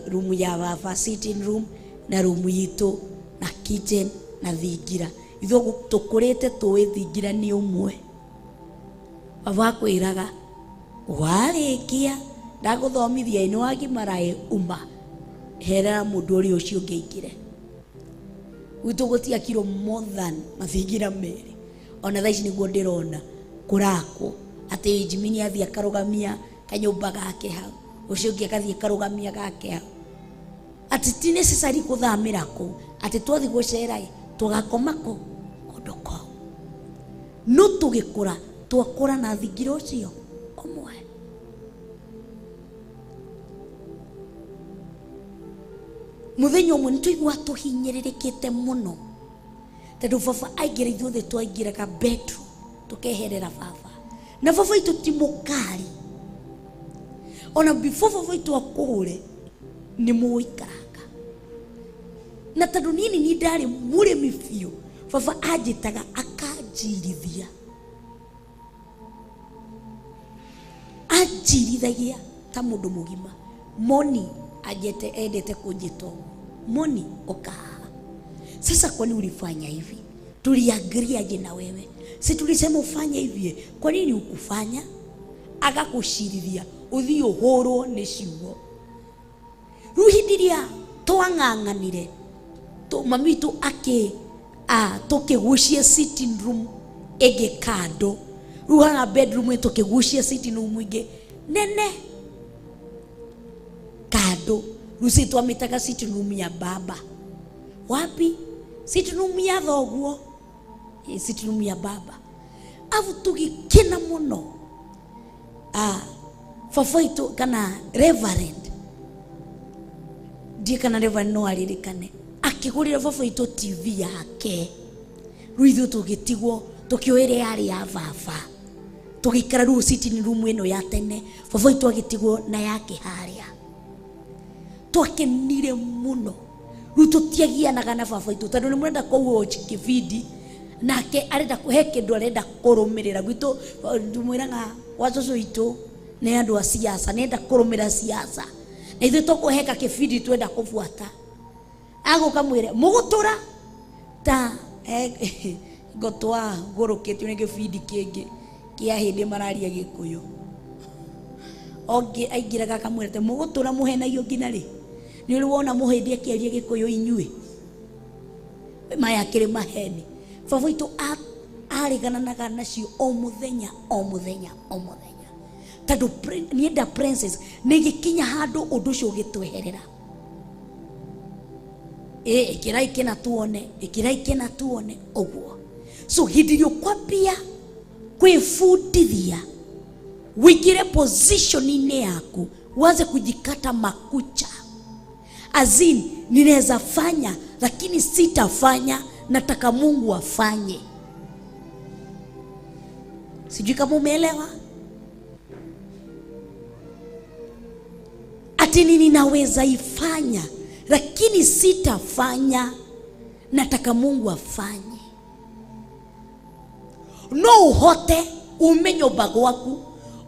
rumu ya baba sitting room na rumu yitu na kitchen na thingira ithu tukurite tuwi thingira ni umwe baba kwiraga warikia ndaguthomithia ino wagimarae uma herera mundu uri ucio ngeikire gwitu gutia kiro more than mathingira meri ona thaici niguo ndirona kurako ati Jimini athi akarugamia kanyumba gake hau ucio ngi akathi akarugamia gake hau ati ti necessary kuthamira ku ati twathi gucera tugakomako kundoko no tugikura twakura na thingira ucio omwe. Muthenya umwe nitwigua tuhinyiririkite muno tondu baba aingira ithuothe twaingiraga bedroom tukeherera baba na baba itu ti mukari ona before baba itu akure ni muikaranga na tondu nini ni ndari murimi biu baba anjitaga akanjirithia ndicirithagia ta mundu mugima. Moni ajete endete kunjito. Moni oka. Sasa kwani ulifanya hivi? Tuliagria aje na wewe? Si tulisema ufanye hivi? Kwa nini ukufanya? Agakushirithia uthii uhorwo ni ciugo. Ruhindiria twang'ang'anire to mamitu ake tukigucia sitting room ege kando, ruhanga bedroom tukigucia sitting room ige nene kando. Rusi twamitaga sitting room ya baba. Wapi? Sitting room ya thoguo, sitting room ya baba. Avu tugikena muno. Fafaito kana reverend, die kana reverend no alirikane akigurira fafaito TV yake. Ruithu tugitigwo tukioere yari ya baba, tugikara ru sitting room eno ya tene. Fafaito agitigwo na yake haria. Twakenire muno. Ruto tiagianaga na fafaito tondu ni murenda ku watch kividi nake arenda kuhe kindu arenda kurumirira gwitu. Ndumwiraga wacoco itu ne andu a siasa nenda kurumira siasa na ithu tukuheka kibidi twenda kufuata. Agoka mwire mugutura ta gotwa goroketio ni kibidi kingi kia hindi mararia Gikuyu. Onge aingiraga kamwirete mugutura muhenaio nginari ni uri wona muhindi akiaria Gikuyu inyue maya kiri maheni. Fafaito arigananaga nacio o muthenya o muthenya o muthenya. Tadu nienda princess nigikinya handu undu ucio gitweherera. Ikirai kena tuone oguo. So hidirio kwambia kwifundithia wigire position ine yaku waze kujikata makucha. Azin ninaweza fanya lakini sitafanya, nataka Mungu afanye. Sijui kama umeelewa. Ati ninaweza ifanya lakini sitafanya, nataka Mungu afanye. No uhote ume nyumba gwaku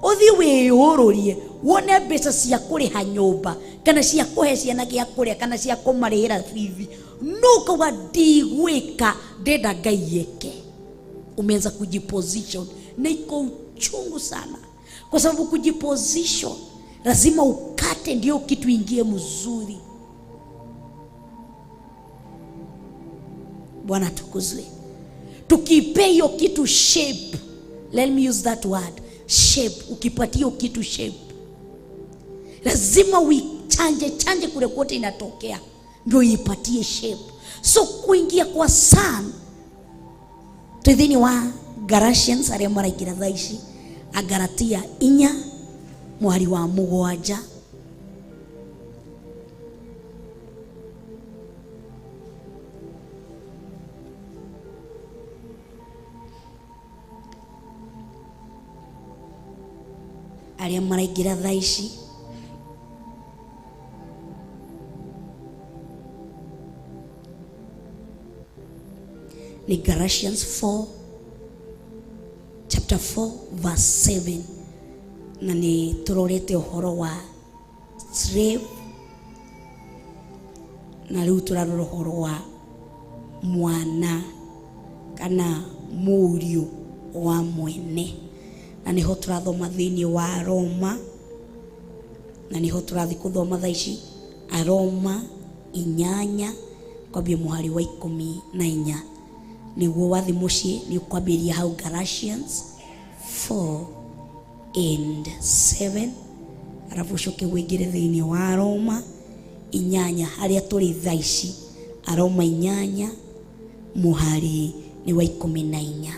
uthi wiyururie wone mbeca cia kuriha nyumba kana cia kuhe ciana gia kuria kana cia kumarihira bibi. No kauga ndigwika ndenda Ngai yeke. Umeanza kujiposition na iko uchungu sana, kwa sababu kujiposition lazima ukate ndio kitu ingie mzuri. Bwana tukuzwe. Tukipe hiyo kitu shape, let me use that word shape. Ukipatia hiyo kitu shape, lazima uichanje kule kote inatokea ndio ipatie shape. So kuingia kwa Son twithini wa Galatians aria maraikira thaici Agalatia 4 mwari wa 7. Aria maraikira thaici ni Galatians 4 chapter 4 verse 7. Na ni turorete uhoro wa slave na riu turarora uhoro wa mwana kana muriu wa mwene. Na niho turathoma thiini wa Roma, na niho turathi kuthoma thaici Aroma 8 kwambia muhari wa 14. Niguo wathi mucii ni ukwambiria hau Galatians 4 and 7, arafu ucoke wingire thiini wa Roma 8 haria turi thaici. Aroma 8 muhari ni wa 14.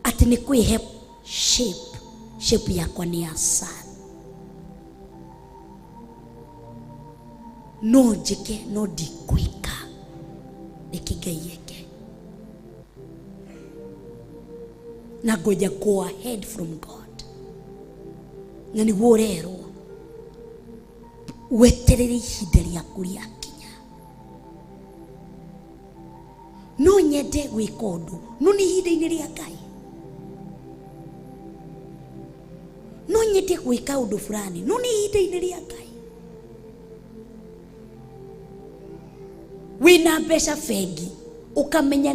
Ati ni kwihe shape yakwa ni ya Son. No njike no ndikwika nikigaieke na ngoja go ahead from God. Na niguo urerwo weterere ihinda rĩaku rĩakinya. No nyende gwĩka ũndũ no nĩ ihinda-inĩ rĩa Ngai. No kinyite gwika undu fulani no ni ihinda-inĩ rĩa Ngai. Wina mbeca bengi ukamenya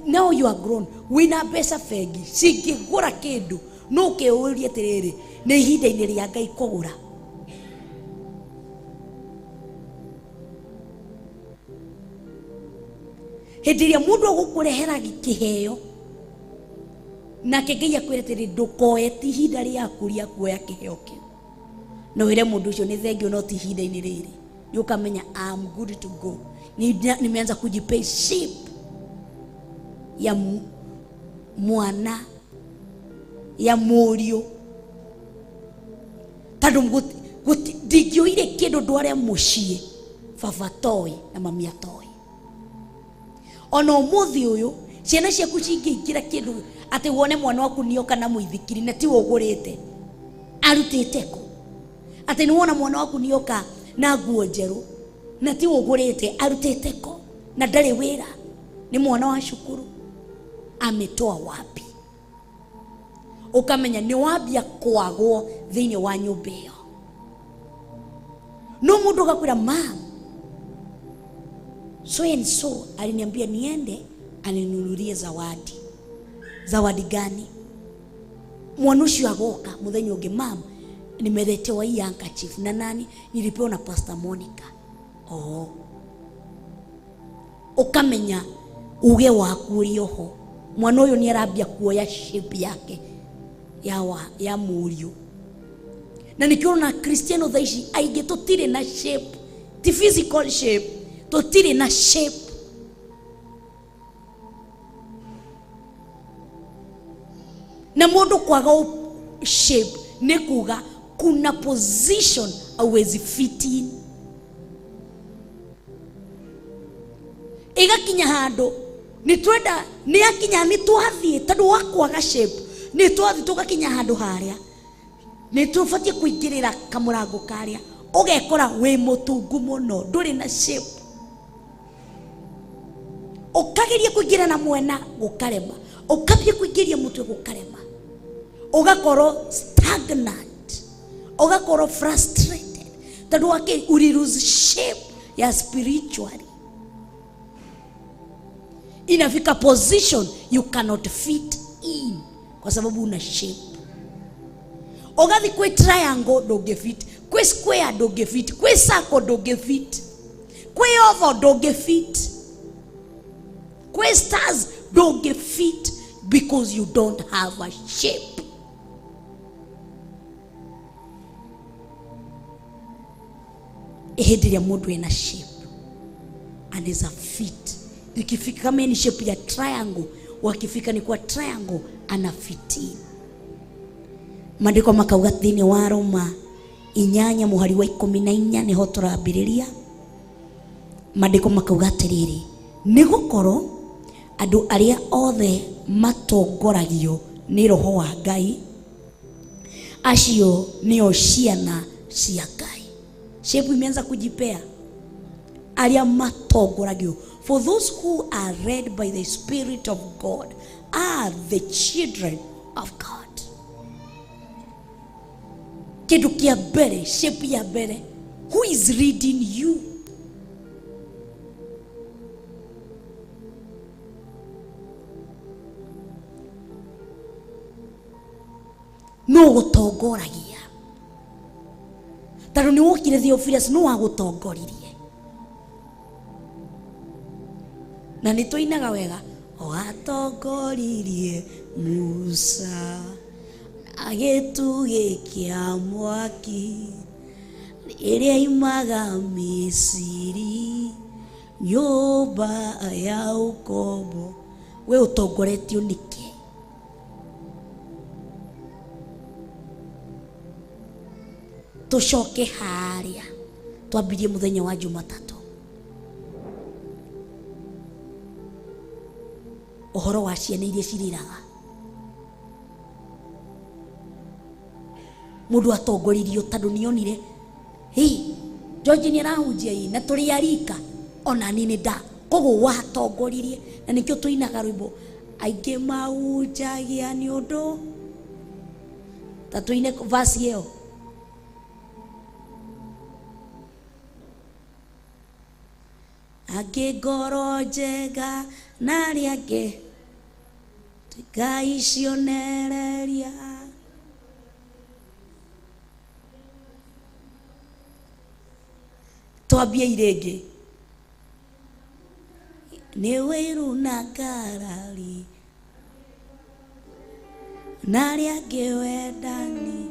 now you are grown, wina mbeca bengi cingĩgũra kĩndũ no ũkĩũria atĩrĩrĩ nĩ ihinda-inĩ rĩa Ngai kũgũra. Hĩndĩ ĩrĩa mũndũ agũkũrehera kĩheo nake Ngai akwĩra atĩrĩ ndũkoe ti ihinda rĩaku rĩa kuoya kĩheo kĩu, no wĩre mũndũ ũcio nĩ thengio no ti ihinda-inĩ rĩrĩ, nĩ ũkamenya I'm good to go. Nimeanza kujipay shape ya mwana ya mũriũ tondũ ndingĩoire kĩndũ ndware mũciĩ baba toĩ na mami atoĩ. Ona ũmũthĩ ũyũ ciana ciaku cingĩingĩra kĩndũ atĩ wone mwana waku nĩoka na mũithikiri na ti ũgũrĩte arutĩte kũ? Atĩ nĩ wona mwana waku nĩoka na nguo njerũ na ti ũgũrĩte arutĩte kũ? Na ndarĩ wĩra, nĩ mwana wa cukuru, ametoa wapi? Ukamenya nĩ wambia kwagwo thĩinĩ wa nyũmba ĩyo. No mũndũ agakwĩra mam so and so aliniambia niende aninunulie zawadi. Zawadi gani? Mwana ũcio agoka mũthenya ũngĩ, mam nimeletewa hii handkerchief na nani? Nilipewa na Pastor Monica. Oh, ukamenya uge waku ũrĩ oho. Mwana ũyũ nĩ arambia kuoya shape yake ya mũriũ. Na nikiona Kristiano thaa ici aingĩ tũtirĩ na shape, ti physical shape, tũtirĩ na shape. Na mũndũ kwaga shape nĩ kuga kuna position hauwezi fit in. Igakinya handũ nĩtwenda nĩ akinya nĩtwathiĩ tondũ wa kwaga shape nĩtwathiĩ tũgakinya handũ harĩa nĩtũbatie kũingĩrĩra kamũrango karĩa ũgekora wĩ mũtungu mũno ndũrĩ na shape. Ũkageria kũingĩra na mwena gũkarema, ũkambia kũingĩria mũtwe gũkarema, ũgakorwo stagnant, ũgakorwo frustrated tondũ wake uri lose shape ya spiritually. Inafika position you cannot fit in kwa sababu una shape. Ugathi kwe triangle doge fit, kwe square doge fit, kwe circle doge fit, kwe oval doge fit, kwe stars doge fit because you don't have a shape. Ehedi ya mundu ena shape anaweza fit. Ikifika kama ni shape ya triangle, wakifika ni kwa triangle anafiti. Maandiko makauga thĩinĩ wa Roma 8:14 niho tũrambĩrĩria. Maandiko makauga atĩrĩrĩ, nĩgũkorwo andũ arĩa othe matongoragio nĩ Roho wa Ngai acio nĩo ciana cia Ngai. Shape imeanza kujipea arĩa matongoragio. For those who are led by the Spirit of God are the children of God. Kitu kia bere, shape ya bere. Who is leading you? No gutongoragia. Taro ni wokire Theophilus no agutongoririe. Na nitũinaga wega watongoririe Musa agĩtugĩkia mwaki ĩrĩa imaga Misiri nyũmba ya ũkombo. We ũtongoretio nĩkĩ? Tũcoke harĩa twambirie mũthenya wa Jumatatũ. Ũhoro wa ciana iria cirĩraga. Mũndũ atongoririo tondũ nĩonire George nĩ arahunjia hii na tũrĩ arika ona nini nda koguo watongoririe. Na nĩkĩo tũinaga rwĩmbo aingĩ mahunjagia nĩ ũndũ tatuine verse hiyo. Age ngoro njega na arĩa angĩ Ngai cionereria. Twambie irĩngĩ. Nĩ wĩru na ngarari na arĩa angĩ wendani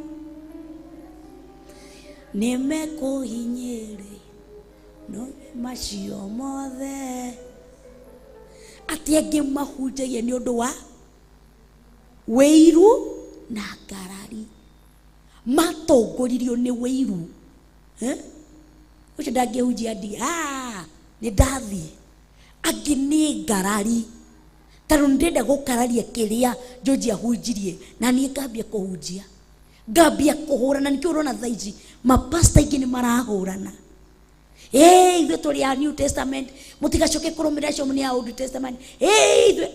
nĩ mekũhinyĩrĩ no macio mothe atĩ angĩ mahunjagia nĩ ũndũ wa wĩiru na ngarari, matongoririo nĩ wĩiru. Ũcio ndangĩhunjia nĩ ndathiĩ, angĩ nĩ ngarari, tondũ ndĩrenda gũkararia kĩrĩa George ahunjirie na niĩ ngambia kũhunjia, ngambia kũhũrana. Nĩkĩo ũrona thaa ici mapasta aingĩ nĩ marahũrana. Ithuĩ tũrĩ a New Testament, mũtigacoke kũrũmĩrĩra acio nĩ a Old Testament. Ithuĩ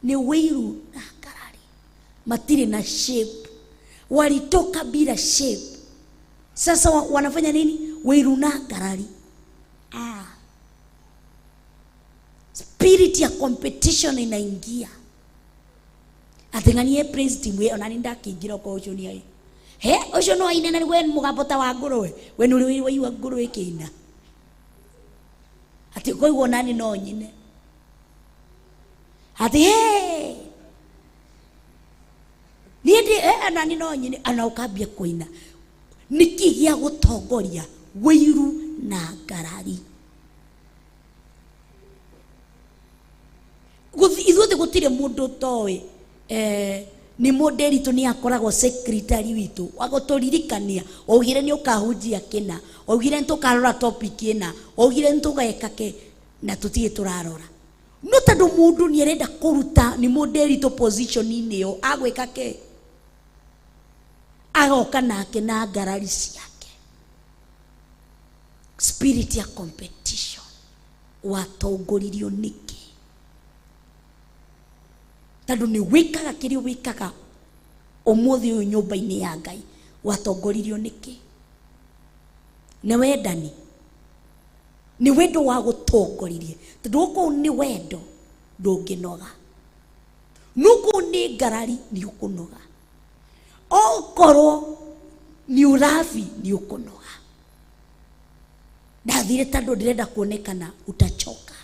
nĩ wĩiru na ngarari, matirĩ na shape, walitoka bila shape. Sasa wanafanya nini? Wĩiru na ngarari. Spirit ya competition inaingia. Athinganie praise team we onani ndakĩingĩra kwa ũcio nĩ ai. Ũcio no aine na we mũgambo ta wa ngũrũwe. We nĩ ũrĩ wĩiwa ngũrũwe kĩina. Ati koiguo nani no nyine. Ati niĩ nani no nyine ana ũkambia kũina. Nĩkĩ gĩa gũtongoria wĩiru na ngarari. Ithuothe gũtirĩ mũndũ toĩ nĩ mũndũ nĩ akoragwo secretary witũ wagũtũririkania, oigire nĩ ũkahunjia kĩna, oigire nĩ tũkarora topic ĩna, oigire nĩ tũgeka ke, na tũtirĩ tũrarora. No tondũ mũndũ nĩ arenda kũruta nĩ mũndũ position-inĩ ĩyo agwĩka ke, agoka nake na ngarari ciake. Spirit ya competition watongoririo nĩkĩ? Tondũ nĩ wĩkaga kĩrĩa wĩkaga ũmũthĩ ũyũ nyũmba-inĩ ya Ngai, watongoririo nĩkĩ? Nĩ wendani, nĩ wendo wa gũtongoririe. Tondũ ũkũ nĩ wendo ndũngĩnoga, nũkũ nĩ ngarari nĩ ũkũnoga, okorwo nĩ ũrabi nĩ ũkũnoga. Ndathire tondũ ndĩrenda kuonekana utachoka.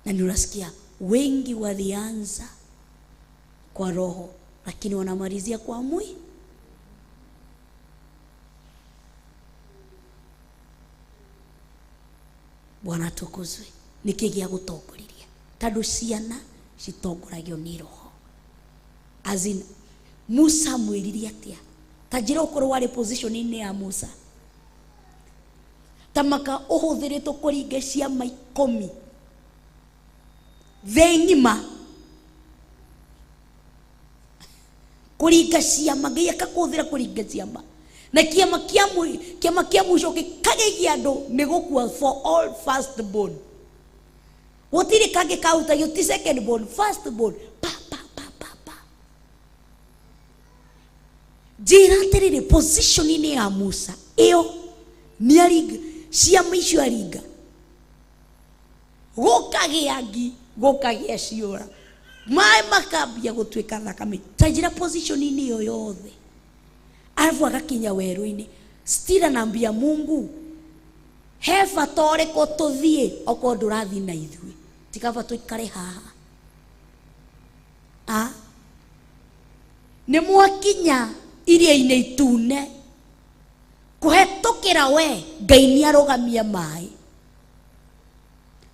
Na nurasikia wengi walianza kwa roho lakini wanamalizia kwa mwili. Bwana tukuzwe. Nĩkĩ gĩa gũtongoriria? Tondũ ciana citongoragio nĩ roho. Azin Musa mwĩrire atĩa? Tajira ũkorwo warĩ position-inĩ ya Musa. Tamaka ũhũthĩrĩtwo kũringa ciama 10 thengima kuringa ciama, Ngai akakũthĩra kuringa ciama, na kiama kia mũico gĩkagegia andũ nĩ gũkua for all first born. Gũtirĩ kangĩ kautagio ti second born, first born. Njĩra atĩrĩrĩ, position-inĩ ya Musa ĩyo nĩ aringa ciama icio, aringa gũkagĩangi gũkagĩa ciũra, maĩ makambia gũtuĩka thakame. Tajira position-inĩ ĩyo yothe, alafu agakinya werũ-inĩ, still anaambia Mungu he bata ũrĩkũ tũthiĩ okorwo ndũrathiĩ na ithuĩ, tikaba tũikare haha. Nĩ mwakinya iria-inĩ itune kũhetũkĩra we, Ngai nĩ arũgamia maĩ,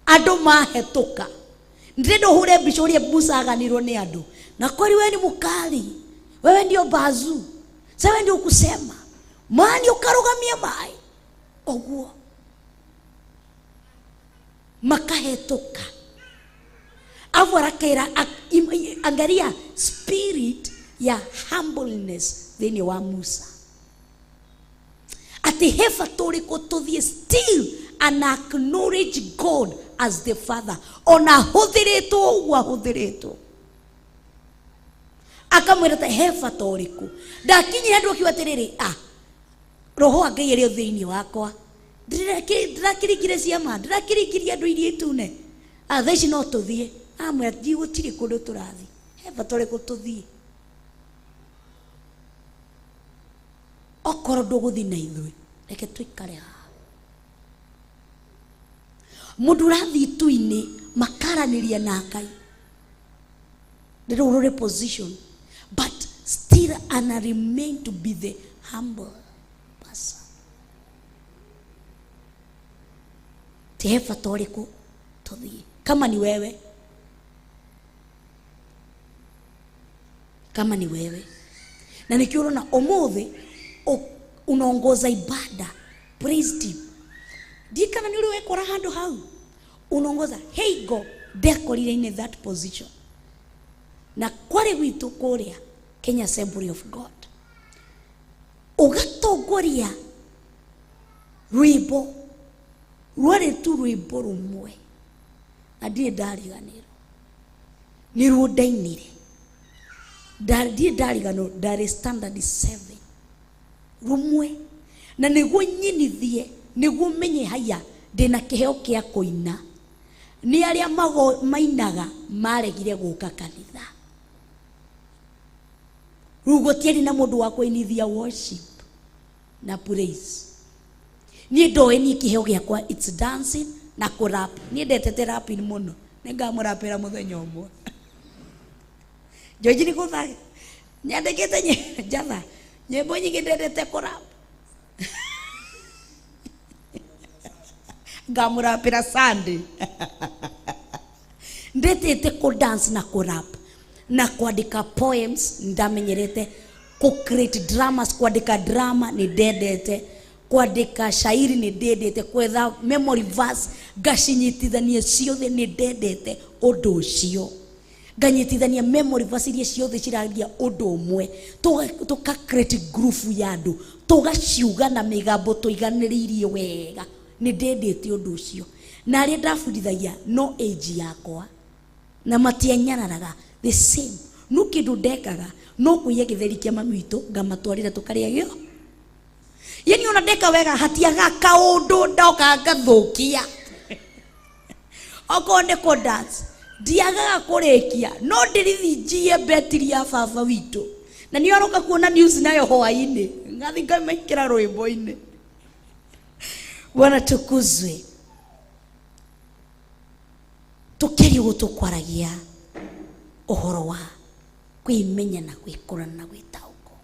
andũ mahetũka. Ndĩrenda ũhũre mbica ũrĩa Musa aganirwo nĩ andũ, na kweli wewe ni mkali, wewe ndio bazu, sasa wewe ndio kusema maana ukarugamia maĩ oguo makahetũka. Avuarakera angalia spirit ya humbleness thĩinĩ wa Musa, atĩ he bata ũrĩkũ tũthiĩ, still an acknowledge God as the father. Ona huthiritwo uguo huthiritwo. Akamwira ta he bata ũrĩkũ. Ndakinyire andũ akiuga atĩrĩrĩ, roho wa Ngai arĩ thĩinĩ wakwa. Ndĩrakĩringire ciama, ndĩrakĩringirie andũ iria itune. Thaa ici no tũthiĩ. Amwĩra gũtirĩ kũndũ tũrathiĩ. He bata ũrĩkũ tũthiĩ. Okorwo ndũgũthiĩ na ithuĩ, reke tũikare haha. Mũndũ ũrathiĩ itu-inĩ makaranĩria na Ngai. Ndĩrũrũre position, but still ana remain to be the humble person. He bata ũrĩkũ tũthiĩ. Kama ni wewe, kama ni wewe, na nikiona ũmũthĩ unaongoza ibada, praise team, dikana ni ule wekora handũ hau unaongoza, hey go dekorire in that position. Na kware witu kũrĩa Kenya Assembly of God ugatongoria rwĩmbo rwarĩ tu rwĩmbo rumwe, na ndiĩ ndariganĩrwo nĩ ruo ndainire. Ndiĩ ndariganĩrwo ndarĩ standard 7 rumwe, na nĩguo nyinithie, nĩguo menye haya ndĩna kĩheo kĩa kũina. Nĩ arĩa mainaga maregire gũka kanitha. Rĩu gũtiarĩ na mũndũ wa kũinithia worship na praise. Niĩ ndoĩ niĩ kĩheo gĩakwa it's dancing na kũrap. Niĩ ndetete rapping mũno, nĩngamũrapĩra mũthenya ũmwe. Joji nĩ gũthaga nyandĩkĩte njatha nyĩmbo nyingĩ ndendete kũrap. Ngamũrapĩra Sunday. Ndetete kũdance na kũrap na kuandĩka poems. Ndamenyerete create dramas, kuandĩka drama nĩ ndendete, kuandĩka shairi nĩ ndendete, kwetha memory verse ngacinyitithania ciothe nĩ ndendete ũndũ ũcio. Nganyitithania memory verse iria ciothe ciragia ũndũ ũmwe, tũka create group ya andũ, tũgaciuga na mĩgambo tũiganĩrĩirie wega. Nĩ ndendete ũndũ ũcio. Na arĩa ndabundithagia no age yakwa na matianyararaga the same. No kĩndũ ndekaga no kũiya gĩtheri kĩa mami witũ ngamatwarĩra tũkarĩa gĩo. Yani ona ndeka wega hatiaga kaũndũ ndoka ngathũkia. Okorwo nĩ kũ dance ndiagaga kũrĩkia, no ndĩrithinjie betiri ya baba witũ. Na nĩ aroka kuona news nayo hwaĩ-inĩ ngathi ngamekĩra rwĩmbo-inĩ. Bwana tukuzwe. Tukĩria gũtũkwaragia ũhoro wa kwĩmenya na gwĩkũra na gwĩtaũkwo.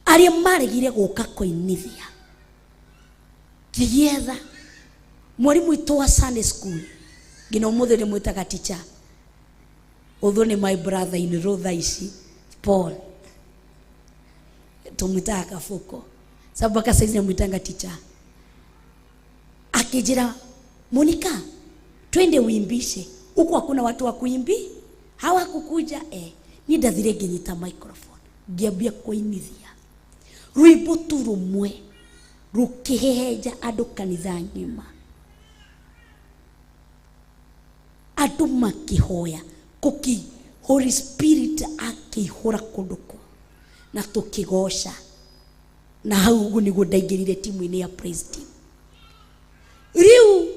Arĩa maregire gũka kũinithia, ndietha mwarimũ witũ wa Sunday school ngina ũmũthĩ ndĩmwĩtaga teacher, although nĩ my brother in law thaa ici, Paul tũmwĩtaga Kabuko, sababu aka saizi namwĩtanga teacher. Akijira, Monica twende uimbishe. Huku hakuna watu wa kuimbi, hawakukuja. Ni ndathire nginyita microphone ngiambia kuinithia rwĩmbo tu rumwe rukiheheja andũ kanitha ng'ima, andũ makihoya kuki Holy Spirit akihura kũndũ na tukigosha. Na hau ũguo nĩguo ndaingĩrire timu-inĩ ya praise team. Riu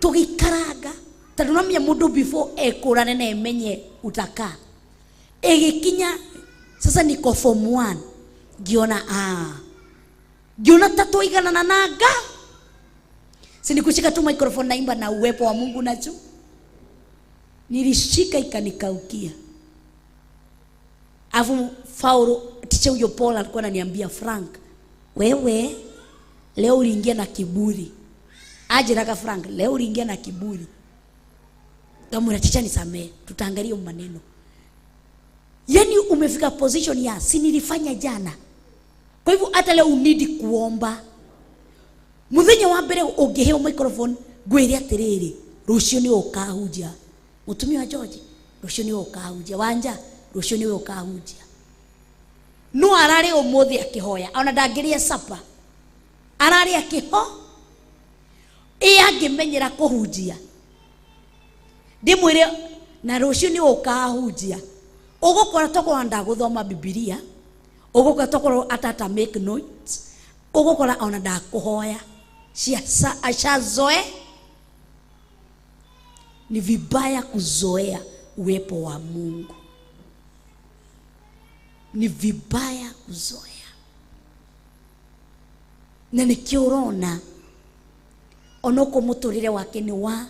tugikaranga tondũ nomia mũndũ before ekũrane na emenye utaka. Egikinya sasa niko form 1 ngiona ngiona tatu iganana na Nga. Sinikushika tu microphone naimba na uwepo wa Mungu nacho. Nilishika ikanikaukia. Afu Paulo teacher huyo Paul alikuwa ananiambia, Frank, wewe leo uliingia na kiburi. Ajiraka Frank, leo uliingia na kiburi. Ngamwambia teacher nisamee, tutaangalia maneno. Yani umefika position ya si nilifanya jana. Kwa hivyo hata leo unidi kuomba. Muthenya wa mbere ũngĩheo microphone ngwĩre atĩrĩrĩ, rũciũ nĩ ũkahunjia. Mũtumia wa George, rũciũ nĩ ũkahunjia. Wanja, rũciũ nĩ ũkahunjia. No ararĩ ũmũthĩ akĩhoya, ona ndangĩrĩa sapa. Ararĩ akĩho. angimenyera kuhunjia ndimwire na rucio ni ukahunjia ugukora tokora ndaguthoma Biblia ugukora tokora atata make notes ugukora ona ndakuhoya ashazoe. Ni vibaya kuzoea uwepo wa Mungu, ni vibaya kuzoea. Na nikiurona onoko muturire wake ni wa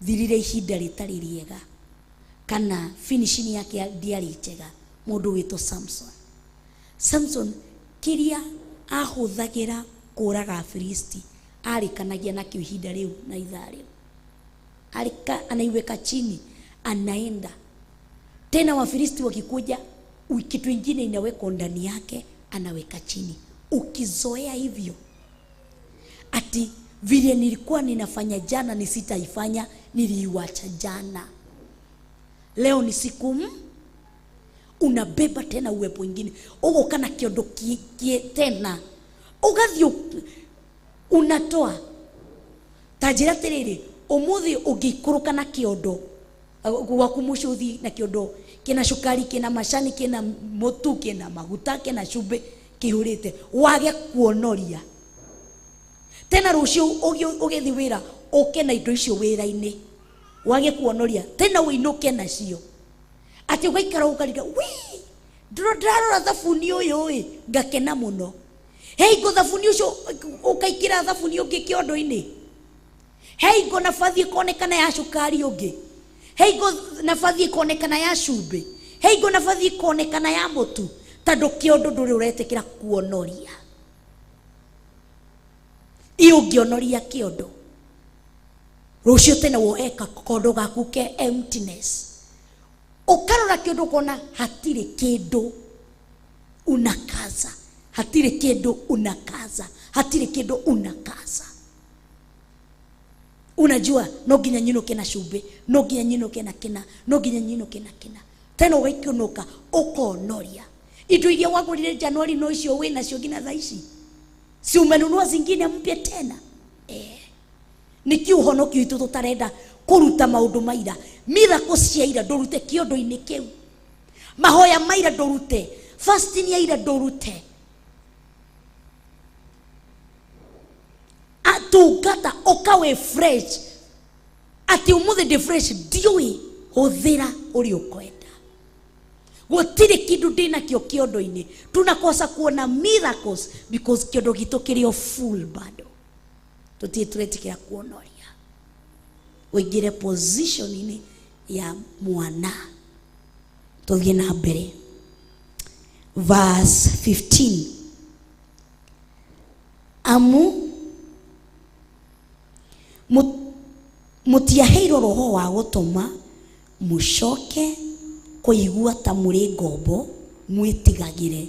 thirire ihinda ritari riega kana finishing yake ndiari njega. Mundu wito Samson kiria ahuthagira kuraga Filisti arikanagia na kiuhinda riu na ithari anaiweka chini, anaenda tena. Wafilisti wakikuja kitu kingine inawekwa ndani yake, anaweka chini. Ukizoea hivyo ati vile nilikuwa ninafanya jana nisitaifanya, niliiacha jana, leo ni siku unabeba tena uwepo mwingine. Ugo kana kiondo tena ugathio unatoa tajira terere umuthi ugikuruka na kiondo wakumushuthi na kiondo kina shukari kina mashani kina motu kina maguta kina chumbe kihurite wage kuonoria tena rucio ugethi wira uke na indo icio wira-ini wage kuonoria tena uinuke nacio ati ugaikara ukarira wi ndarora thabuni uyu ngakena muno go thabuni ucio ukaikira thabuni ungi kiondo-ini go nafathi konekana ya shukari ungi go nafathi konekana ya chumbe go nafathi konekana ya mutu tando kiondo nduri uretekira kuonoria ungionoria kiondo rucio tena woeka kondo gaku ke emptiness ukarora kiondo kona hatire kindu unakaza hatire kindu unakaza hatire kindu unakaza. Unajua no ginya nyinuke na chumbe no ginya nyinuke na kina no ginya nyinuke na kina tena ugaikionoka ukonoria indo iria wagurire Januari no icio wina cio gina thaici si umenunua zingine mpya tena niki uhonokio itu tutarenda kuruta maundu maira miracle cia ira ndurute kiondo-ini kiu mahoya maira ndurute fasting ya ira ndurute atungata okawe fresh ati umuthi de fresh ndiui huthira uri ukwenda gutire kindu ndina kio kiondo-ini tunakosa kuona miracles because kiondo gitu kirio full bado tutituretikira kuonoria wigire position ini ya mwana. Tuthie na mbere verse 15 amu mutiaheirwo roho wa gutuma mucoke kuigua ta muri ngombo mwitigagire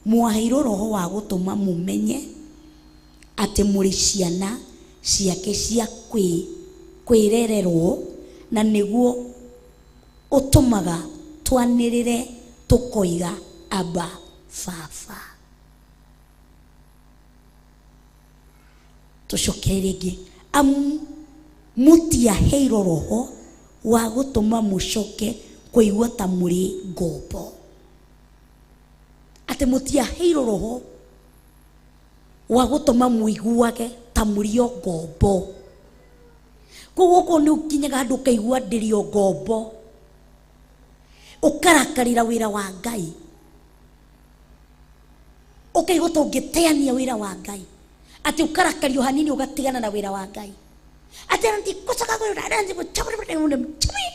mwaheirwo roho wa gutuma mumenye ati muri ciana ciake cia kwirererwo na niguo utumaga twanirire tukoiga aba baba. Tucokerege mutiaheirwo roho wa gutuma mucoke kuigua ta muri ngombo ati mutiaheirwo roho wa gutuma muiguage ta murio ngombo kuguko ni ukinyaga andu kaigua ndirio ngombo ukarakarira wira wa Ngai ukaigua ta ungiteania wira wa Ngai ati ukarakario hanini ugatigana na wira wa Ngai ati anti kusaka ko ranzi ko chabure munde mchimi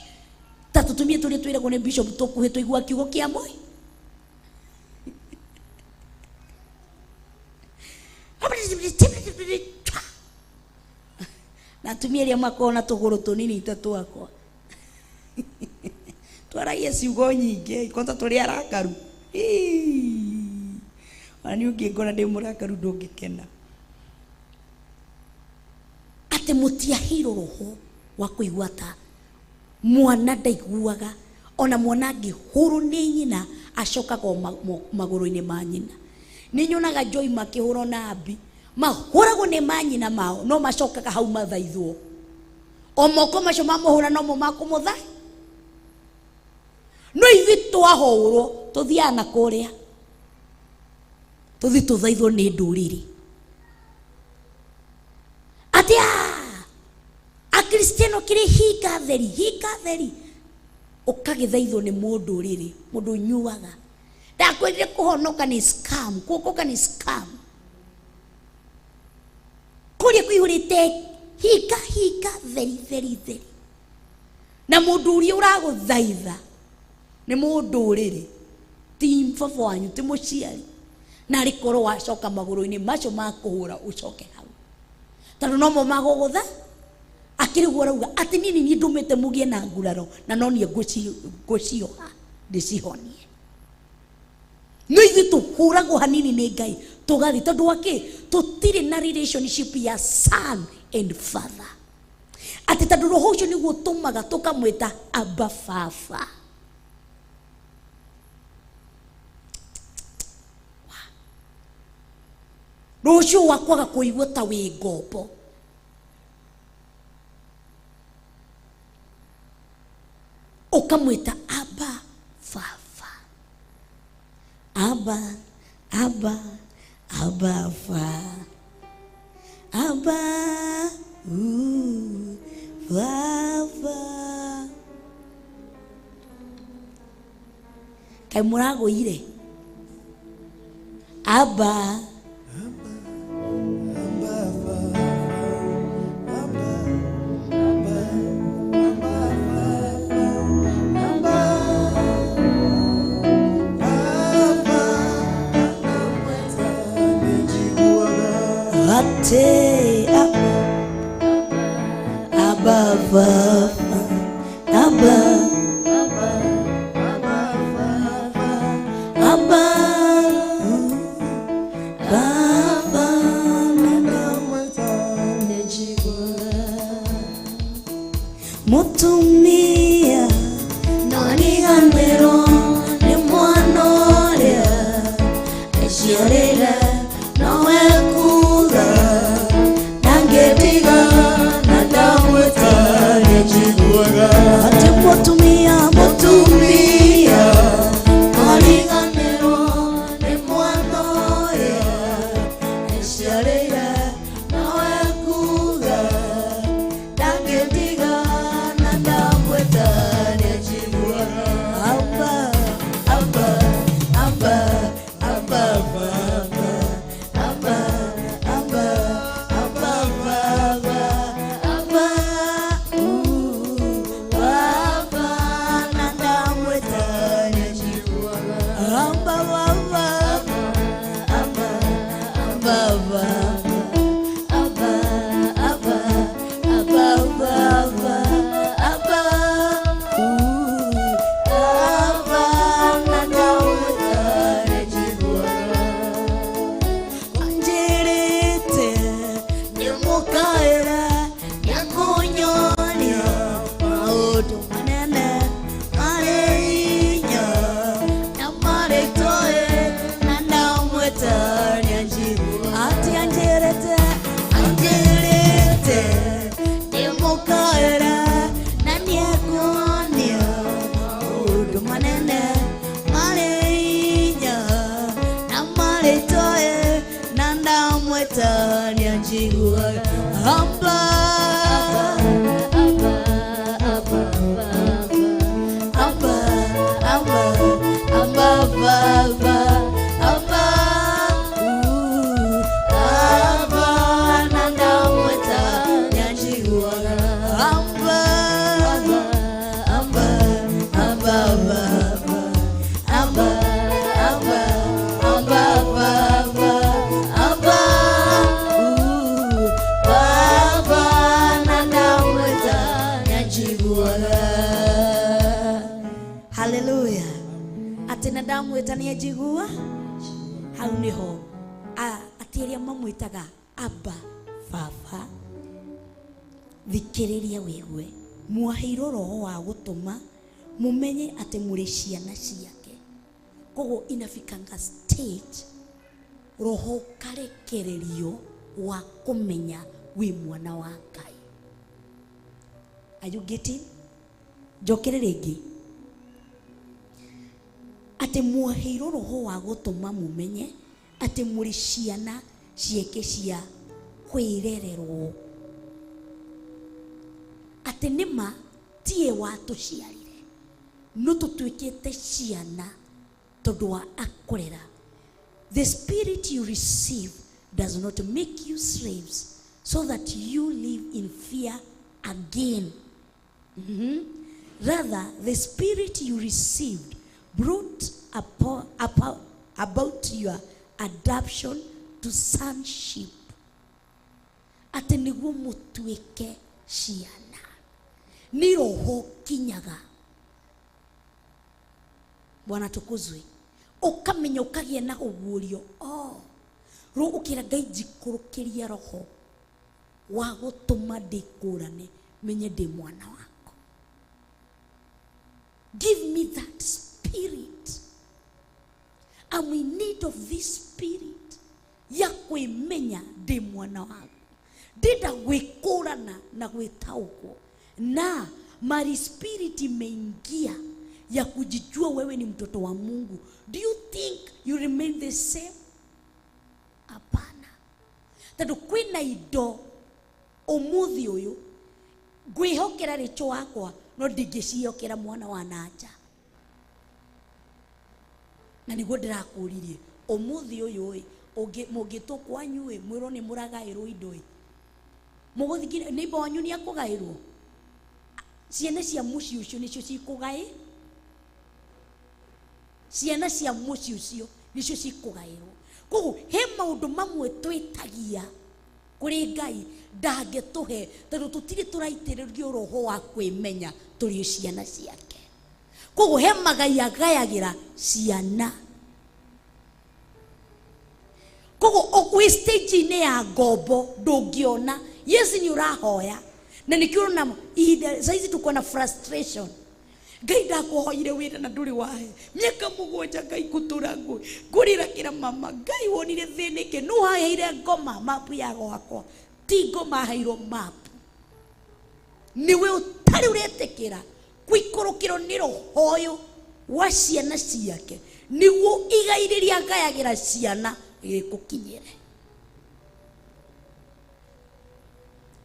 tatutumie tuli twira kone bishop tokuhe toigua kiugo kia moi natumia ria makona tuguru tunini itatu akwa twaragia ciugo nyingi konta turi arakaru ani ungingona ndi murakaru ndungikena ati mutiaheirwo roho wa kuigua ta mwana ndaiguaga ona mwana angihuru ni nyina acokaga maguru-ini ma nyina. Ni nyonaga Joy makihurwo na Abi mahũragwo nĩ manyina mao no macokaga hau mathaithwo. O moko macio mamuhũra no mo makũmũthaitha. No ithuĩ twahũrwo tũthiaga na kũrĩa tũthiĩ tũthaithwo nĩ ndũrĩrĩ. Atia akristiano kĩrĩ hinga theri ũkagĩthaithwo nĩ mũndũrĩrĩ, mũndũ ũnyuaga. Ndakwĩrire kũhonoka nĩ scam, kuokoka nĩ scam. Kũrĩa kũihũrĩte hinga theri. Na mũndũ ũrĩa ũragũthaitha nĩ mũndũrĩrĩ, ti baba wanyu, ti mũciari. Na rĩkorwo wacoka magũrũ-inĩ macio makũhũra ũcoke hau. Tondũ no mo magũgũtha akĩrĩguo arauga atĩ nini ndũmĩte mũgĩe na nguraro na no niĩ ngũcioha ndĩcihonie. No ithuĩ tũhũragwo hanini nĩ Ngai tũgathiĩ tondũ wa kĩ? Tũtirĩ na relationship ya son and father. Atĩ tondũ roho ũcio nĩguo ũtũmaga tũkamwĩta Abba Father. Roho ũcio wakwaga kũigua ta wĩ ngombo. Ukamwita Abba Father. Abba Father. Abba Father. Kai muragũire. Abba Abba Father. Mutumia nani ganero ni mwanolea eshiarera nawe kuga nangetiga nadamweta nechiguaga ati mutumia nani ganero ni mwanolea eshiarera nawe kuga nangetiga Mwetania jigua hau niho atiria mamwitaga Abba Father. Thikiriria wigue muaheirwo roho wa gutuma mumenye ati muri ciana ciake. Koguo inafikanga stage roho karekererio wa kumenya wi mwana wa Ngai. Are you getting? Jokere rĩngĩ atĩ mwaheirwo roho wa gũtũma mumenye atĩ mũrĩ ciana cieke cia kwĩrererwo, atĩ nĩma tie watũciarire no tũtuĩkĩte ciana tondũ wa akũrera. The spirit you receive does not make you slaves so that you live in fear again. Rather, the spirit you received brought about your adoption to sonship. Ati niguo mutuike ciana. Ni roho kinyaga. Bwana tukuzwe. Ukamenya ukagia na ugurio. Ro ukira Ngai njikurukiria roho wa gutuma ndikurane menye ndi mwana wako. Give me that spirit. I'm in need of this spirit. Ya kwimenya ndi mwana wako. Ndenda gwikurana na gwitaukwo. Na mari spirit imeingia ya kujijua wewe ni mtoto wa Mungu. Do you think you remain the same? Hapana. Tando kwina indo umuthi uyu gwihokera richo wakwa no ndingiciokera mwana wa nanja. Na niguo ndirakuririe umuthi uyu mungitwo kwanyu mwiro ni muragairwo indo muguthikire ni bonyu ni akugairwo ciana cia muci ucio nicio cikugai ciana cia muci ucio nicio cikugairwo. Koguo he maundu mamwe twitagia kuri Ngai ndangituhe tondu tutiri turaitiririo roho wa kwimenya turi ciana ciake. Koguo he magai agayagira ciana. Koguo okwi stage ne ya ngombo ndungiona Yesu ni urahoya na nikiona ihinda saizi tuko na frustration. Ngai ndakuhoire wira na nduri wahe miaka 7 Ngai kutura ngurira kira mama Ngai wonire thinike no haire ngoma mapu ya gwakwa ti ngoma hairo mapu niwe utari uretekera kwikorokiro ni rohoyo wa ciana ciake niguo igairiria ngayagira ciana gikukinyire.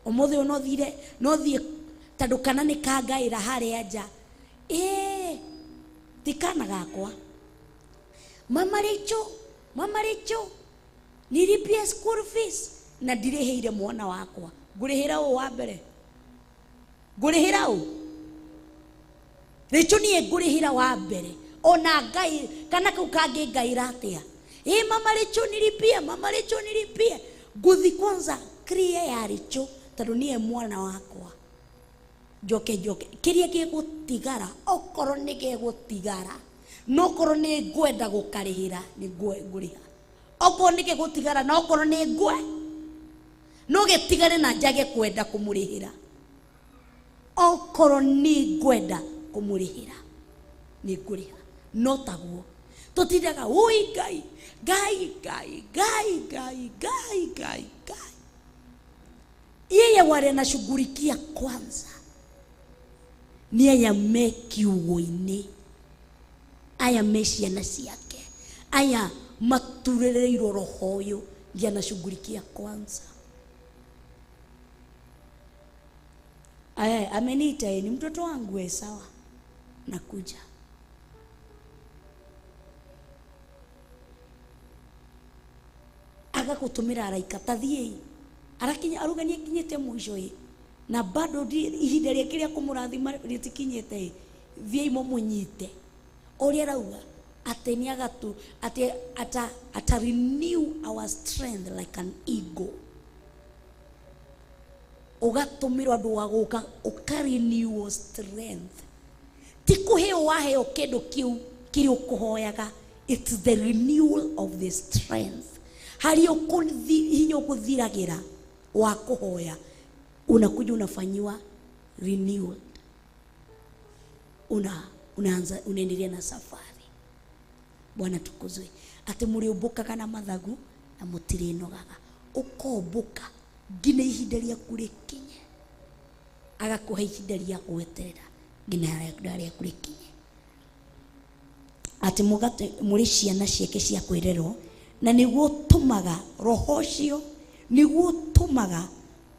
Umuthi no thie tondu kana ni kangaira haria nja tikana gakwa mama Richo nilipia school fees na ndireheire mwana wakwa ngurihira u wa mbere ngurihira u Richo ni ngurihira wa mbere ona Ngai kana kau kangi ngaira atia mama Richo nilipia guthi kwanza clear ya Richo tondu nie mwana wakwa joke kiria gigutigara okoro ni gigutigara no korwo ni ngwenda gukarihira ni nguriha okoro ni gigutigara no korwo ni ngwe no gitigare na njage kwenda kumurihira okoro ni ngwenda kumurihira ni nguriha no taguo tutindaga ui Ngai yeye wale na shughulikia kwanza ni aya mekiugo-ini aya meciana ciake aya maturereirwo roho uyu ndia anashughulikia kwanza. Aya ameniita ni mtoto wangu sawa nakuja. Agakutumira araika tathie arakinya arugania kinyete mwisho na bado ihinda rĩake rĩa kũmũrathima rĩtikinyĩte thiĩ mũmunyite ũrĩa rauga atĩ nĩ agatu ata renew our strength like an eagle. Ũgatũmirwo andũ wa gũka ũkarenew strength ti kũheo waheo kĩndũ kĩu kĩrĩ ũkũhoyaga. It's the renewal of the strength hari hinya ũkũthiragira wa kũhoya unakuja unafanyiwa renewal unaendelea na safari. Bwana tukuzwe ati muriumbukaga na mathagu na mutirinogaga ukomboka ngina ihinda rĩaku rĩkinye, agakuhe ihinda rĩa gweterera ngina ihinda rĩaku rĩkinye. Ati mũrĩ ciana ciake cia kwĩrerwo, na nĩguo tũmaga roho ũcio, nĩguo tũmaga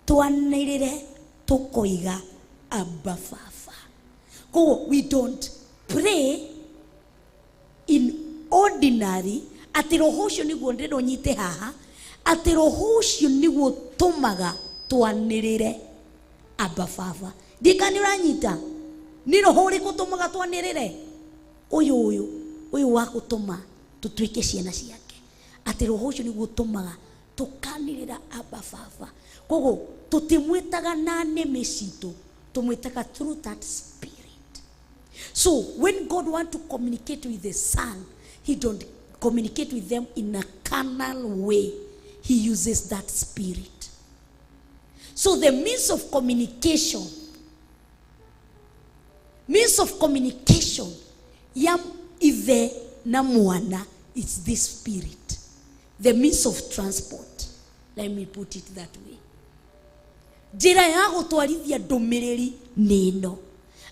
twanĩrĩre tũkoiga Abba Father. Koguo we don't pray in ordinary, ati roho ũcio nĩguo ndĩrwo nyite haha, ati roho ũcio nĩguo tũmaga twanĩrĩre Abba Father. Ndikani ũranyita? Nĩ roho ũrĩkũ tũmaga twanĩrĩre? Ũyũ wa gũtũma tũtuĩke ciana ciake. Ati roho ũcio nĩguo tũmaga tũkanĩrĩra Abba Father. Koguo tũtimwĩtaga na nĩmĩ citũ, tũmwĩtaga through that spirit. So when God wants to communicate with the Son, he don't communicate with them in a carnal way. He uses that spirit. So the means of communication yam ithe na mwana is this spirit. The means of transport, let me put it that way. Njĩra ya gũtwarithia ndũmĩrĩri nĩ ĩno,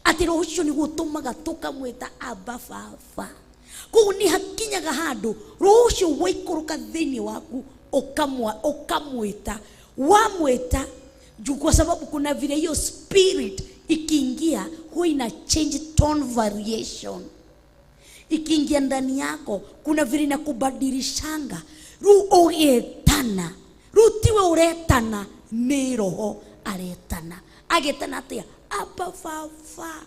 atĩ roho ũcio nĩguo tũmaga tũkamwĩta Abba Father. Koguo nĩ hakinyaga handũ roho ũcio waikũrũka thĩinĩ waku ũkamwĩta, wamwĩta kwa sababu kuna vile hiyo spirit ikiingia huwa ina change tone variation. Ikiingia ndani yako kuna vile inakubadilishanga, ru ugetana, ru tiwe uretana, ni roho aretana. Agetana atia Abba Father.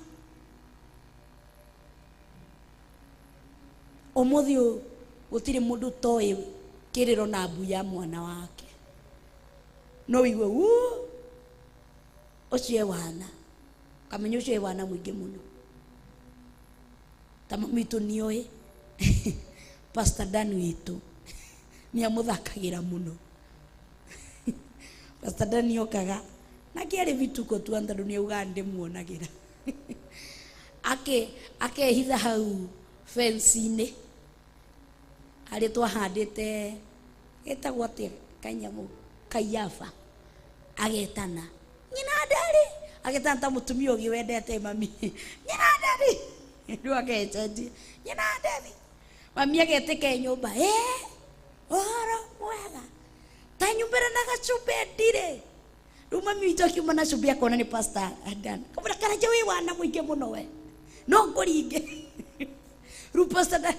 Omothi gutire mundu toĩ kiriro na mbu ya mwana wake, no wiwe ucio wana kamenya ucio wana mwingi muno. Tama mitu nioi Pastor Dan witu ni amuthakagira muno. Pastor Dan yokaga na kiari vituko tu andu ni ugande muonagira ake hitha hau fence-ini ari twahandite etagwo atia kanyamu Kayafa, agetana nyina ndari, agetana ta mutumia ugi wendete mami nyina ndari, ndu agetendi nyina ndari, mami ageteke nyumba ora mwega ta nyumbera na gacupe ndire. Mami witu akiuma na cupe akona ni Pastor Dan, kamura karaja we wana mwingi muno we no ngoringe Pastor Dan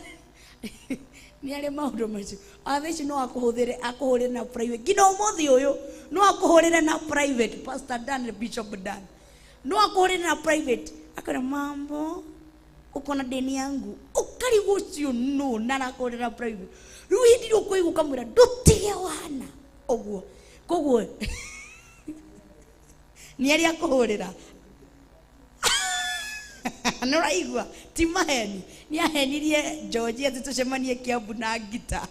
ni ale maundu macio atheci no akuhurire na private ngina umuthi uyu no akuhurire na private. Pastor Dan, Bishop Dan no akuhurire na private, akana mambo ukona deni yangu ukari gucio no na akuhurire na private. Ruhindi ukuigu kamwira ndutige wana oguo. Koguo ni ali akuhurira no raigua ti maheni ni ahenirie George ati tucemanie Kiambu na ngita.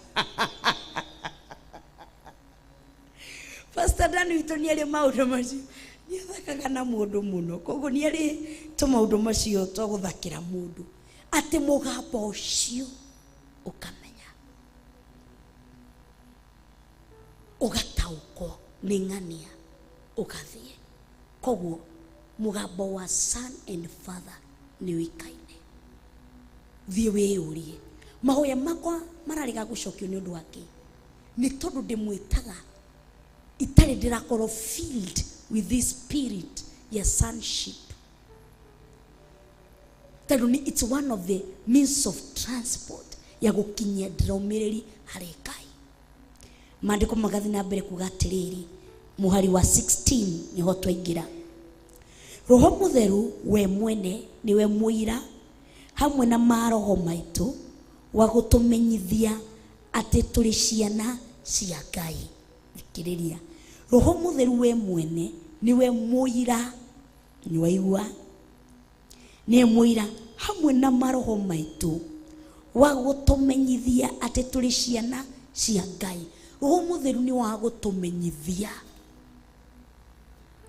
Pastor Dan witu ni ali maundu macio ni athakaga na mundu muno. Koguo ni ali to maundu macio to guthakira mundu ati mugamba ucio ukamenya ugatauko ni ng'ania ugathie. Koguo mugamba wa Son and Father ni wikaine. Thie wiyurie mahoya makwa marariga gucokio ni undu wake, ni tondu ndimwitaga itari ndirakorwo filled with this spirit ya sonship. Tondu ni it's one of the means of transport ya gukinyia ndĩraumirĩri harĩ Ngai. Maandĩko magathi na mbere kuga atĩrĩrĩ, muhari wa 16 niho twaingira. Roho Mutheru we mwene niwe muira hamwe na maroho maitu wa gutumenyithia ati turi ciana cia Ngai. Thikiriria, Roho Mutheru we mwene niwe muira, ni waigua, ni muira hamwe na maroho maitu wa gutumenyithia ati turi ciana cia Ngai. Roho Mutheru ni wa gutumenyithia.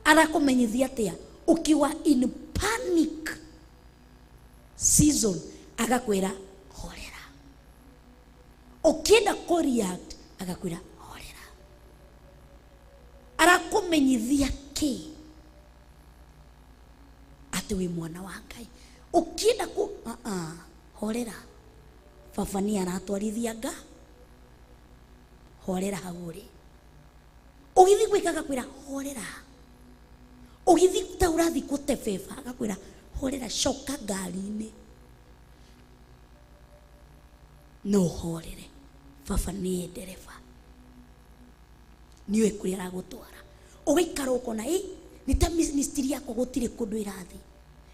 Arakumenyithia atia? Ukiwa in panic season agakwira horera. Ukienda kureact agakwira horera. irakumenyithia ki ati wi mwana wa Ngai? Ukienda ku horera, baba ni aratwarithia nga, horera haguri. Ugithi gwikaga kwira horera, ugithi ta urathi gutebeba agakwira horera, coka ngari-ini. No horere, baba ni ndereba, niwe kuria aragutwara. Ugaikara ukona ni ta ministry yako gutire kundu irathi,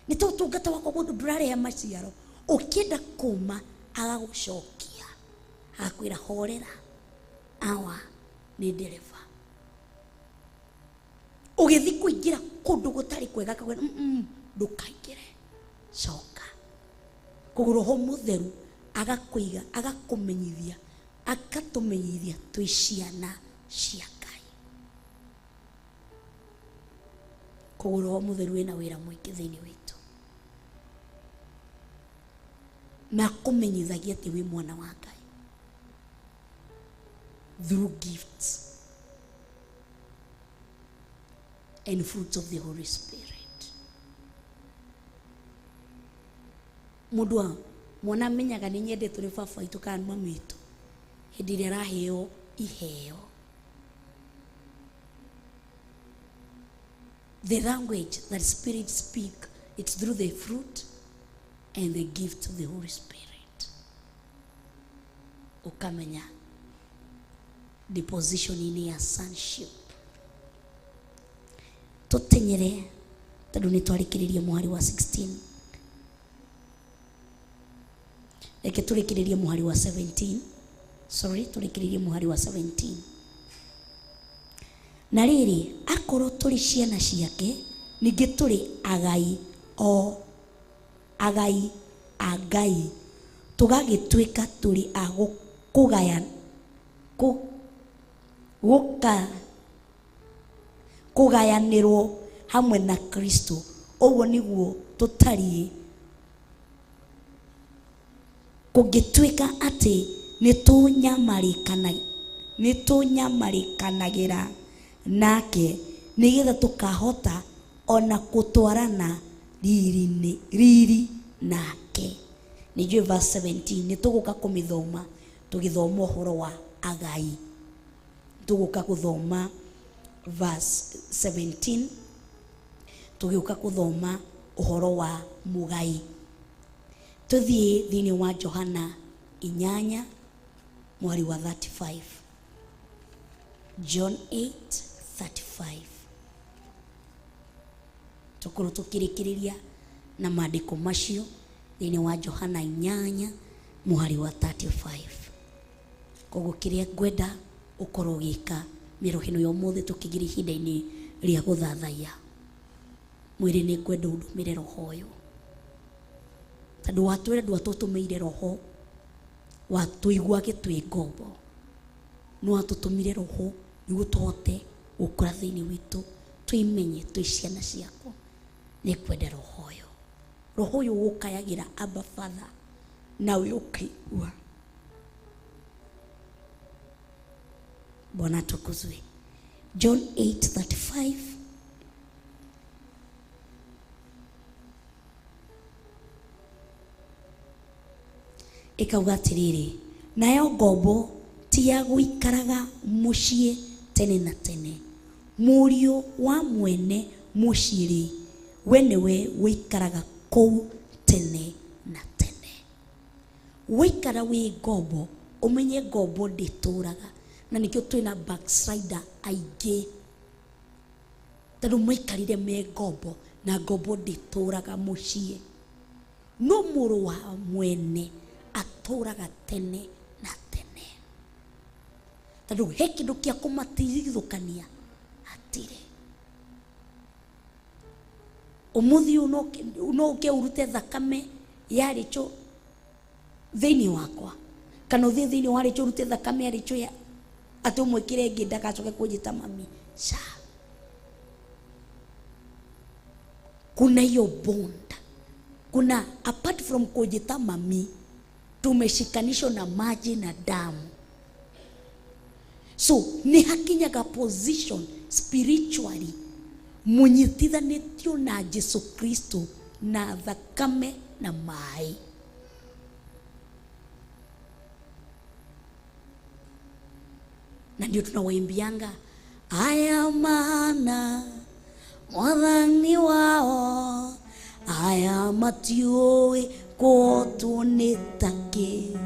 ni ta utungata wako gundu ndurarehe maciaro. Ukienda kuma agagucokia agakwira horera, awa ni ndereba. Ugithi kuingira kundu gutari kwega akakwira ndukaingire, coka. Koguo Roho Mutheru agakuiga, agakumenyithia, agatumenyithia twi ciana cia Ngai. Koguo Roho Mutheru ena wira mwingi thiini witu, na kumenyithagia ati wi mwana wa Ngai through gifts and fruits of the Holy Spirit. Mudwa mwana menyaga ni nyendetwo ni baba itu kana mama itu hindi ria raheo iheo. The language that Spirit speak, it's through the fruit and the gift of the Holy Spirit. Ukamenya the position in your sonship. Tutenyere tondu ni twarikiririe muhari wa 16. Eke turikiririe muhari wa 17. Sorry, turikiririe muhari wa 17. Na riri akorwo turi ciana ciake, ningi turi agai o agai a Ngai, tugagituika turi agukugaya kugayanirwo hamwe na Kristo. Uguo niguo tutari kugituika ati nitunyamarikanagĩra nake nigetha tukahota ona kutwarana riri nake. Nijue verse 17 nituguka kumithoma, tugithoma uhoro wa agai. Tuguka kuthoma verse 17, tugiuka kuthoma uhoro wa mugai. Tuthie thiini wa Johana 8 mwari wa 35. John 8:35. Tukuru tukirikiriria na maandiko macio thiini wa Johana 8 mwari wa 35. Koguo kiria ngwenda ukorwo gika mirohino yo muthe tukigiri hinda-ini ria guthathaiya mwiri, ni ngwenda undumire roho uyu tondu watwire ndwatutumeire roho watuigua gitwi ngombo, no watutumire roho niguo tuhote gukura thiini witu, twimenye twi ciana ciaku. Ni kwenda roho uyu gukayagira Abba Father, nawe ukaigua. Bwana tukuzwe. John 8:35. Ikauga atiriri, nayo ngombo ti ya guikaraga mucii tene na tene. Murio wa mwene muciri we niwe wikaraga kou tene na tene. Wikara wi ngombo, umenye ngombo ndituraga, na nikio twina backslider aingi tondu maikarire me ngombo, na ngombo ndituraga mucii. No muru wa mwene aturaga tene na tene, tondu he kindu kia kumatirithukania atire. Umuthi uno ke urute thakame yari cho thiini wakwa, kana uthie thiini wari cho urute thakame yari cho ya ati umwikire ngi ndagacoke kunjita mami. Sa kuna hiyo bond, kuna apart from kunjita mami tumeshikanishwa na maji na damu. So ni hakinyaga position spiritually munyitithanitio na Jesu Kristo na thakame na mai. Na ndio tunawaimbianga aya maana mwathani wao aya matiũĩ kũhotwo nĩ takĩ.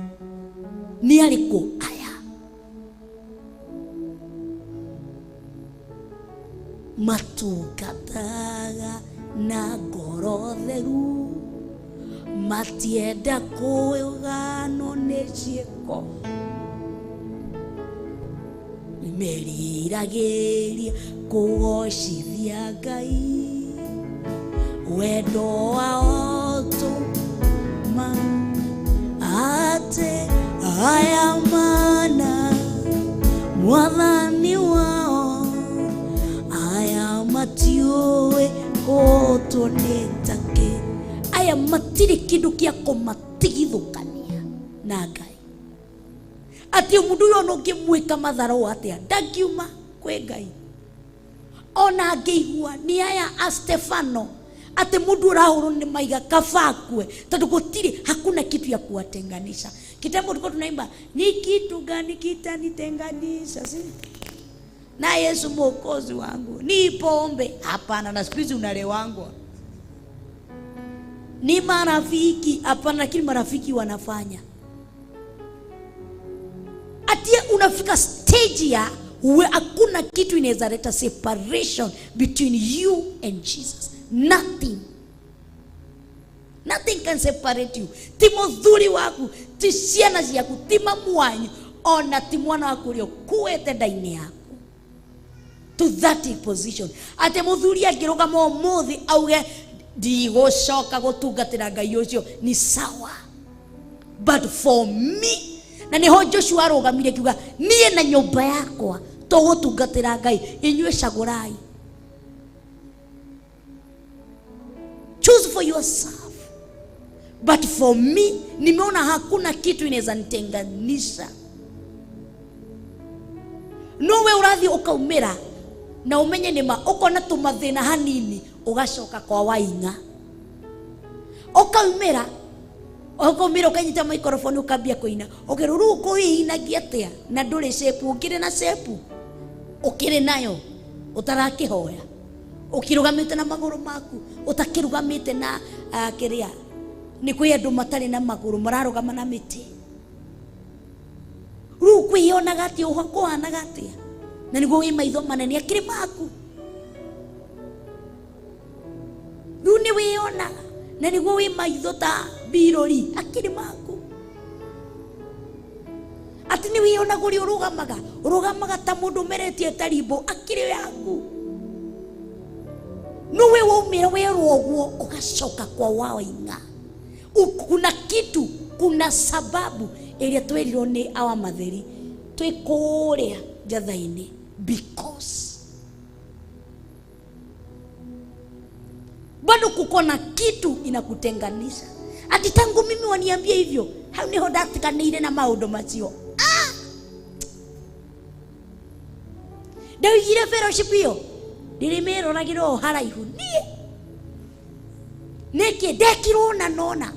Nĩ arĩkũ aya? Matungataga na ngoro theru, matienda kũganwo nĩ ciĩko, meriragĩria kũgocithia Ngai, wendo wao tũma atĩ aya mana mwathani wao aya matiũĩ kũhotwo nĩ takĩ. Aya matirĩ kĩndũ gĩa kũmatigithũkania na Ngai. Ati mundu yo no ngimwika matharo atia ndakiuma kwe Ngai. Ona ngeigua ni aya a Stefano ati mundu urahuru ni maiga kafakwe tondu gutiri hakuna kitu ya kuwatenganisha. Kitambo tulikuwa tunaimba ni kitu gani kitanitenganisha si na Yesu mwokozi wangu, ni pombe? Hapana. Na siku hizi unalewangwa. Ni marafiki? Hapana. Lakini marafiki wanafanya atie unafika stage ya where hakuna kitu inaweza leta separation between you and Jesus. Nothing can separate you. Ti muthuri waku, ti ciana ciaku, ti mamu wanyu, ona ti mwana waku uria kuete ndaini yaku. To that position. Ate muthuri angirugama umuthi auge ndigũcoka gũtungatĩra Ngai ũcio, ni sawa. But for me, na niho Joshua arogamire kiuga niĩ na nyũmba yakwa tũgũtungatĩra Ngai, inyuĩ cagurai. Choose for yourself. But for me, nimeona hakuna kitu inaweza nitenganisha. Nowe urathi ukaumira na umenye nima uko na tumathina hanini ugacoka kwa Wainga. Ukaumira ukaumira ukanyita microphone ukambia kuina. Ukiruru kuinagia atia na nduri shepu, ukire na shepu ukire nayo utarakihoya, ukirugamite na maguru maku utakirugamite na kiria. Ni kwi andu matari na maguru mararugama na miti. Ru kwionaga atia uhakuhanaga atia na niguo wi maitho manene akiri maku. Ru ni wionaga na niguo wi maitho ta birori akiri maku. Ati ni wionaga uri urugamaga ta mundu meretie tarimbo akiri yaku. No we waumira werwo guo ugacoka kwa Wainga. Kuna kitu, kuna sababu iria twerirwo ni awa matheri twikuria njathaini, because bado kuko na kitu inakutenganisha. Ati tangu mimi waniambia hivyo, hau niho ndatiganire na maundu macio. Ndawigire fellowship iyo ndirimiroragirwo haraihu niki ndekirwo na nona.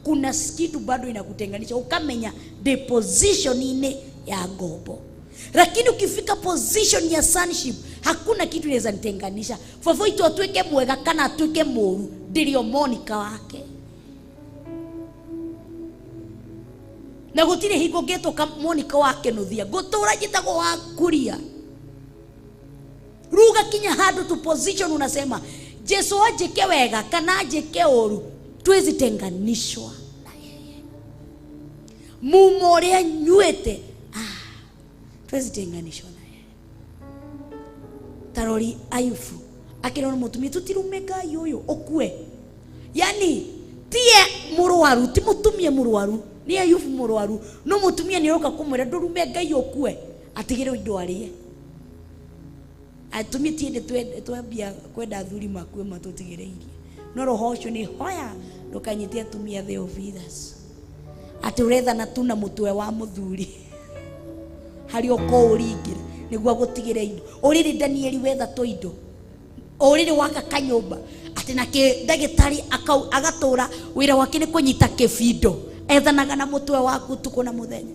Kuna kitu bado inakutenganisha, ukamenya the position ine ya ngombo. Lakini ukifika position ya sonship, hakuna kitu inaweza nitenganisha. Fofo itu atweke mwega kana atweke moru, ndirio Monica wake. Na gutire hingo geto ka Monica wake nuthia gutura jitagwo wa kuria. Ruga kinya hadu tu position unasema Jesu ajeke wega kana ajeke oru, twezi tenganishwa na yeye. Mumoria nywete twezi tenganishwa na yeye. Tarori Ayufu akirona mutumia tutirume Ngai uyu okue. Yani tie murwaru, ti mutumia murwaru, ni Ayufu murwaru, no mutumia ni roka kumwira ndurume Ngai okue atigire indo arie. Atumi tiende twambia kwenda thuri makwe matutigireirie. No roho ucio ni hoya ndukanyitie atumia Theophilus ati uretha na tuna mutwe wa muthuri. hari uko uringira niguo gutigire indo uriri Danieli wetha to indo uriri waka kanyumba ati nake ndagitari agatura wira wake ni kunyita kibindo ethanaga na mutwe waku tuko na muthenya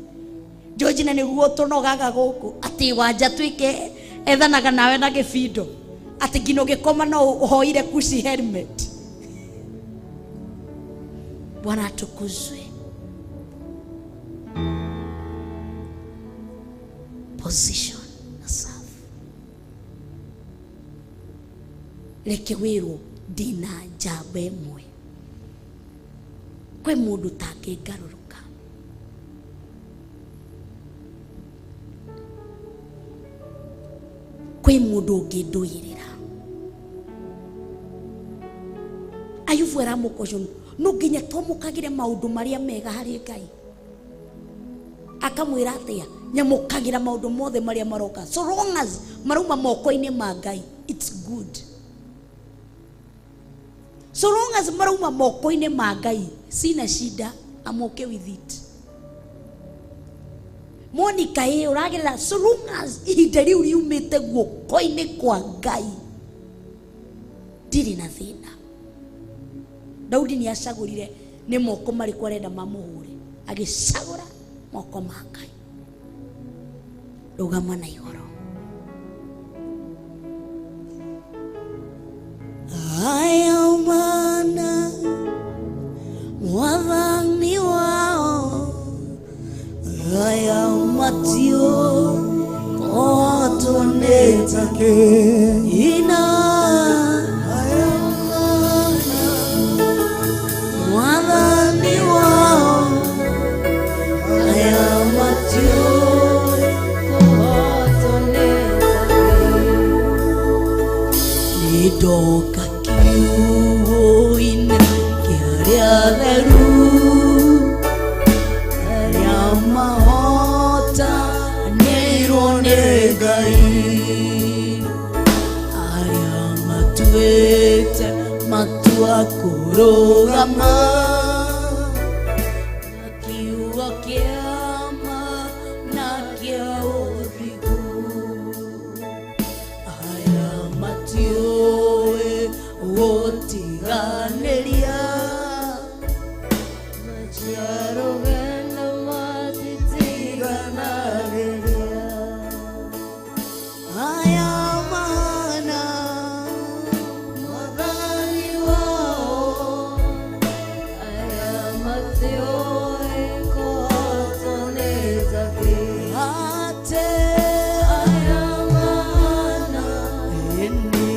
George na niguo tunogaga guku ati wanja twike ethanaga nawe na kibindo ati ngino gikoma no uhoire kushi helmet. Bwana atukuzwe. Position na safu. Leke wiro dina jabe mwe. Kwe mundu take garuruka. Kwe mundu nginduirira. Ayuvu era mukojo no nginya tomukagire maundu maria mega hari Ngai. Akamwira atia nyamukagira maundu mothe maria maroka so long as maruma moko-ini ma Ngai it's good. So long as maruma moko-ini ma Ngai sina shida, I'm okay with it. Monica uragirira so long as ihinda riu riumite guoko-ini kwa Ngai ndiri na thina. Daudi ni acagurire ni moko mariku arenda mamuhure agicagura moko ma Ngai. Rugama na igoro. Aya mana mwathani wao aya matio kotonetake ina aya mana mwathani wao aya matio Doka kiuhoina kiaria theru aria mahota nirone Ngai aria matuite matua kurugama kiugo kiama na kia uthigu aria matio Otiganelia Macharo gana matitiganelia Ayamana Mwadhani wao Ayamatio eko atonezake Ate Ayamana Eni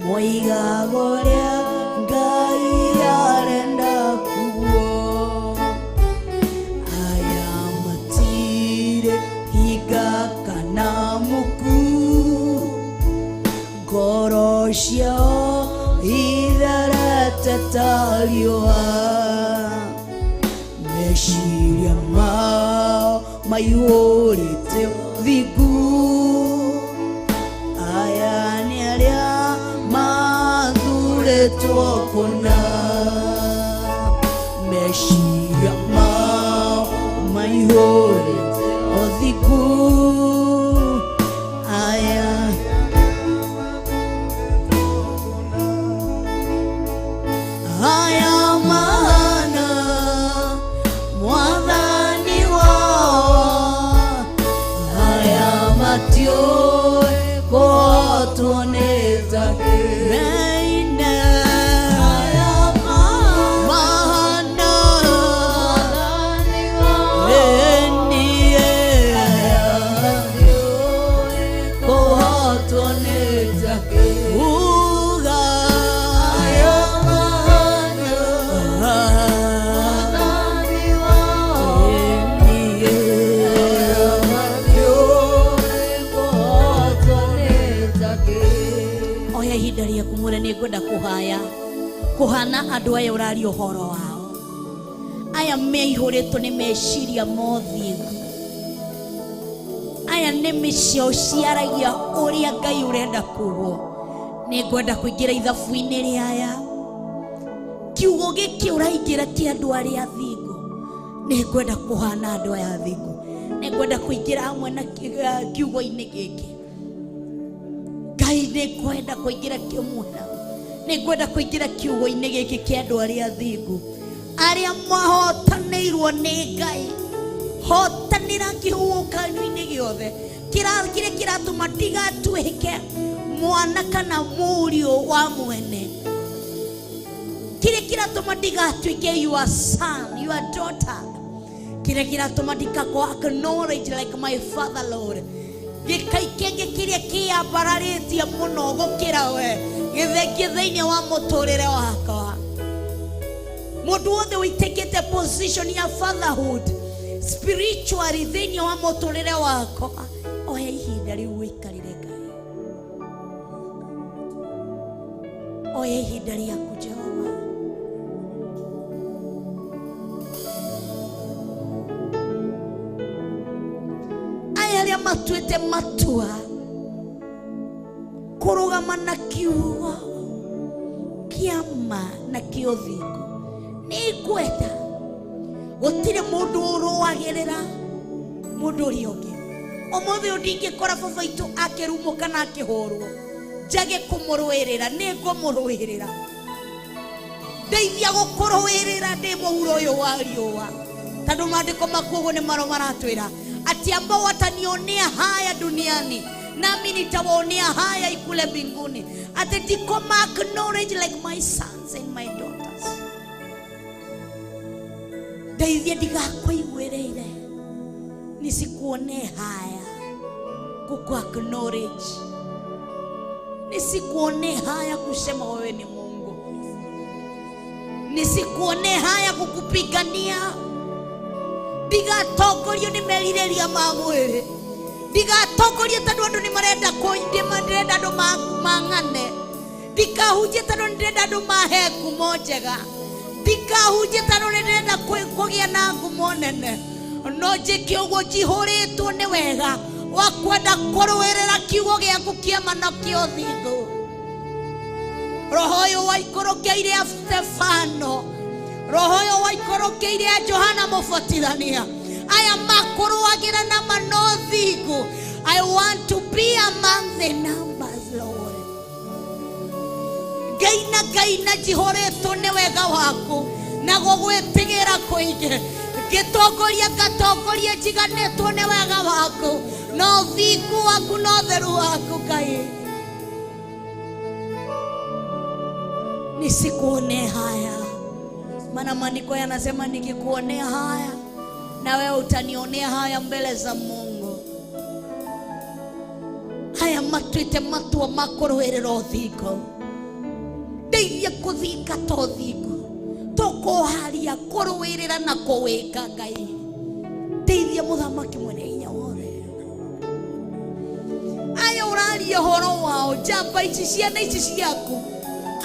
Moiga goria Ngai arenda kuo ayamatire higa kana muku ngoro ciao itherete ta riũa meciria mao maihũrĩte ũthingu aya nĩ arĩa mathurĩtwo kũna meciria mao maihũrĩte ũthingu aya mana mwathani wao aya matioĩ kũtuonĩte Reine aya mana mwathani wao enie aya matioĩ kũtuonĩte uga aya ihinda kumure ni ngwenda kuhaya kuhana andu aya urari uhoro wao aya meihũrĩtwo nĩ meciria mothiũ, aya nĩ mĩciao ciaragia ũrĩa Ngai ũrenda kuugwo. Nĩ ngwenda kũingĩra ithabu-inĩ rĩaya. Kiugo gĩkĩ ũraingĩra kĩa andũ arĩa athingu. Nĩ ngwenda kũhana andũ aya athingu. Nĩ ngwenda kũingĩra hamwe na kiugo-inĩ gĩkĩ. Ngai nĩ ngwenda kũingĩra kĩmwena. Nĩ ngwenda kũingĩra kiugo-inĩ gĩkĩ kĩa andũ arĩa athingu, arĩa mahotanĩirwo nĩ Ngai. Hotanĩra kĩhuhũkanio-inĩ gĩothe kĩrĩa kĩratũma ndigatuĩke mwana kana mũriũ wa mwene, kĩrĩa kĩratũma ndigatuĩke your son, your daughter, kĩrĩa kĩratũma ndikako acknowledge like my father Lord. Gĩkaikenge kĩrĩa kĩambararĩtie mũno gũkĩra we gĩthengio thĩinĩ wa mũtũrĩre wakwa. Mũndũ wothe wĩtekete position ya fatherhood spiritually thĩinĩ wa mũtũrĩre wakwa, oya ihinda rĩu wĩikarĩre Ngai. Oya ihinda rĩaku Jehova. Aya arĩa matuĩte matua kũrũgama na kiugo kĩama na kĩũthingu, nĩ ngwenda gũtirĩ mũndũ ũrũagĩrĩra mũndũ ũrĩa ũngĩ. Ũmũthĩ ndingĩkora baba witũ akĩrumwo kana akĩhũrwo njage kũmũrũĩrĩra, nĩ ngũmũrũĩrĩra. Ndeithia gũkũrũĩrĩra ndĩ mũhuro ũyũ wa riũa, tondũ maandĩko makuoguo nĩ maratwĩra ati ambao watanionea haya duniani nami nitawaonea haya ikule mbinguni. Ati tikoma acknowledge like my sons and my daughters. Ndeithia ndigakwĩiguĩrĩire nisikuonee haya kuku acknowledge, nisikuonee haya kusema wewe ni Mungu, nisikuonee haya kukupigania. Ndigatongorio nĩ merirĩria ma mwĩrĩ, ndigatongorio tondũ andũ nĩ marenda ndĩrenda andũ mang'ane, ndikahunjie tondũ nĩ ndĩrenda andũ mahe ngumo njega, ndikahunjie tondũ nĩ ndĩrenda kũgĩa na ngumo nene. No njĩke ũguo njihũrĩtwo nĩ wega wa kwenda kũrũĩrĩra kiugo gĩaku kĩama na kĩũthingu. Roho ũyũ waikũrũkĩire Stefano, roho ũyũ waikũrũkĩire Johana Mũbatithania, aya makũrũagĩra na manothingu. I want to be among the numbers, Lord. Ngai na njihũrĩtwo nĩ wega waku na gũgwĩtigĩra kũingĩ. Ngatongoria njiganĩtwo nĩ wega waku na ũthingu waku na ũtheru waku Ngai. Nisikuonee haya, maana maandiko yanasema nikikuonea haya na wewe utanionea haya mbele za Mungu. Haya matuĩte matua ma kũrũĩrĩra ũthingu. Ndeithia kũthinga ta ũthingu, tũkũharia kũrũĩrĩra na kũwĩka Ngai. Ndeithia mũthamaki mwene hinya wothe. Aya ũraria ũhoro wao, njamba ici ciana ici ciaku,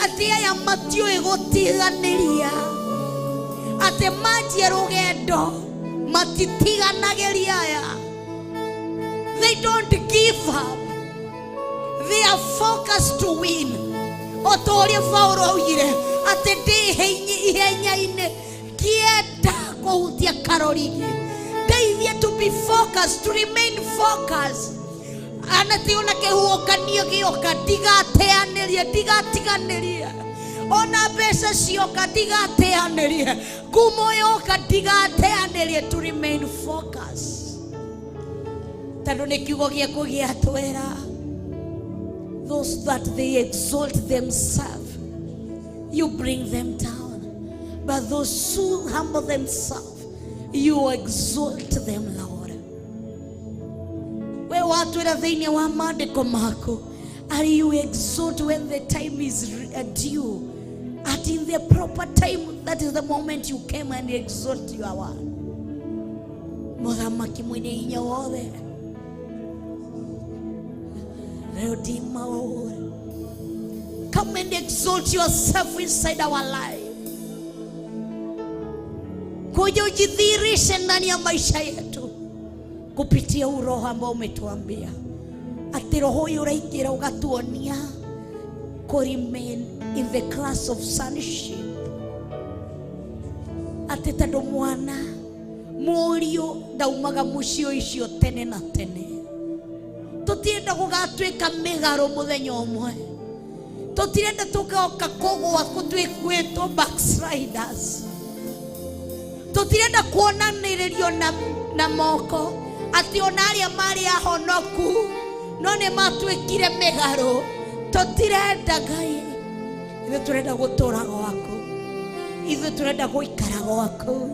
atĩ aya matiũĩ gũtiganĩria, atĩ manjia rũgendo matitiganagĩria aya. They don't give up, they are focused to win. Otoria Paulo augire atĩ ndĩ ihenya-inĩ kĩenda kũhutia karorigi. Ndeithia to be focused, to remain focused. Anati ona kĩhuhũkanio gĩoka ndigatiganĩrie, ona mbeca cioka ndigateanĩrie, ngumo yoka ndigateanĩrie, to remain focused. Tondũ nĩ kiugo gĩaku gĩatwĩra, those that they exalt themselves, you bring them down. But those who humble themselves, you exalt them, Lord. We watwĩra thĩinĩ wa maandĩko maku, are you exalt when the time is due, and in the proper time, that is the moment you came and exalt your word. Mũthamaki mwene hinya wothe, Redeemer, come and exalt yourself inside our life. kuja ujidhihirishe ndani ya maisha yetu kupitia uroho ambao umetuambia ati roho huyu uraingira ugatuonia ku remain in the class of sonship, ati tondu mwana murio ndaumaga mucio icio tene na tene. Tutienda gugatuika migaro muthenya umwe, tutirenda tugoka kugwa kutwikweto backsliders, tutirenda kuonaniririo na moko ati onaria mari ahonoku no ne matwikire migaro. Tutirenda Ngai, ithu turenda gutura gwako, ithu turenda guikara gwako.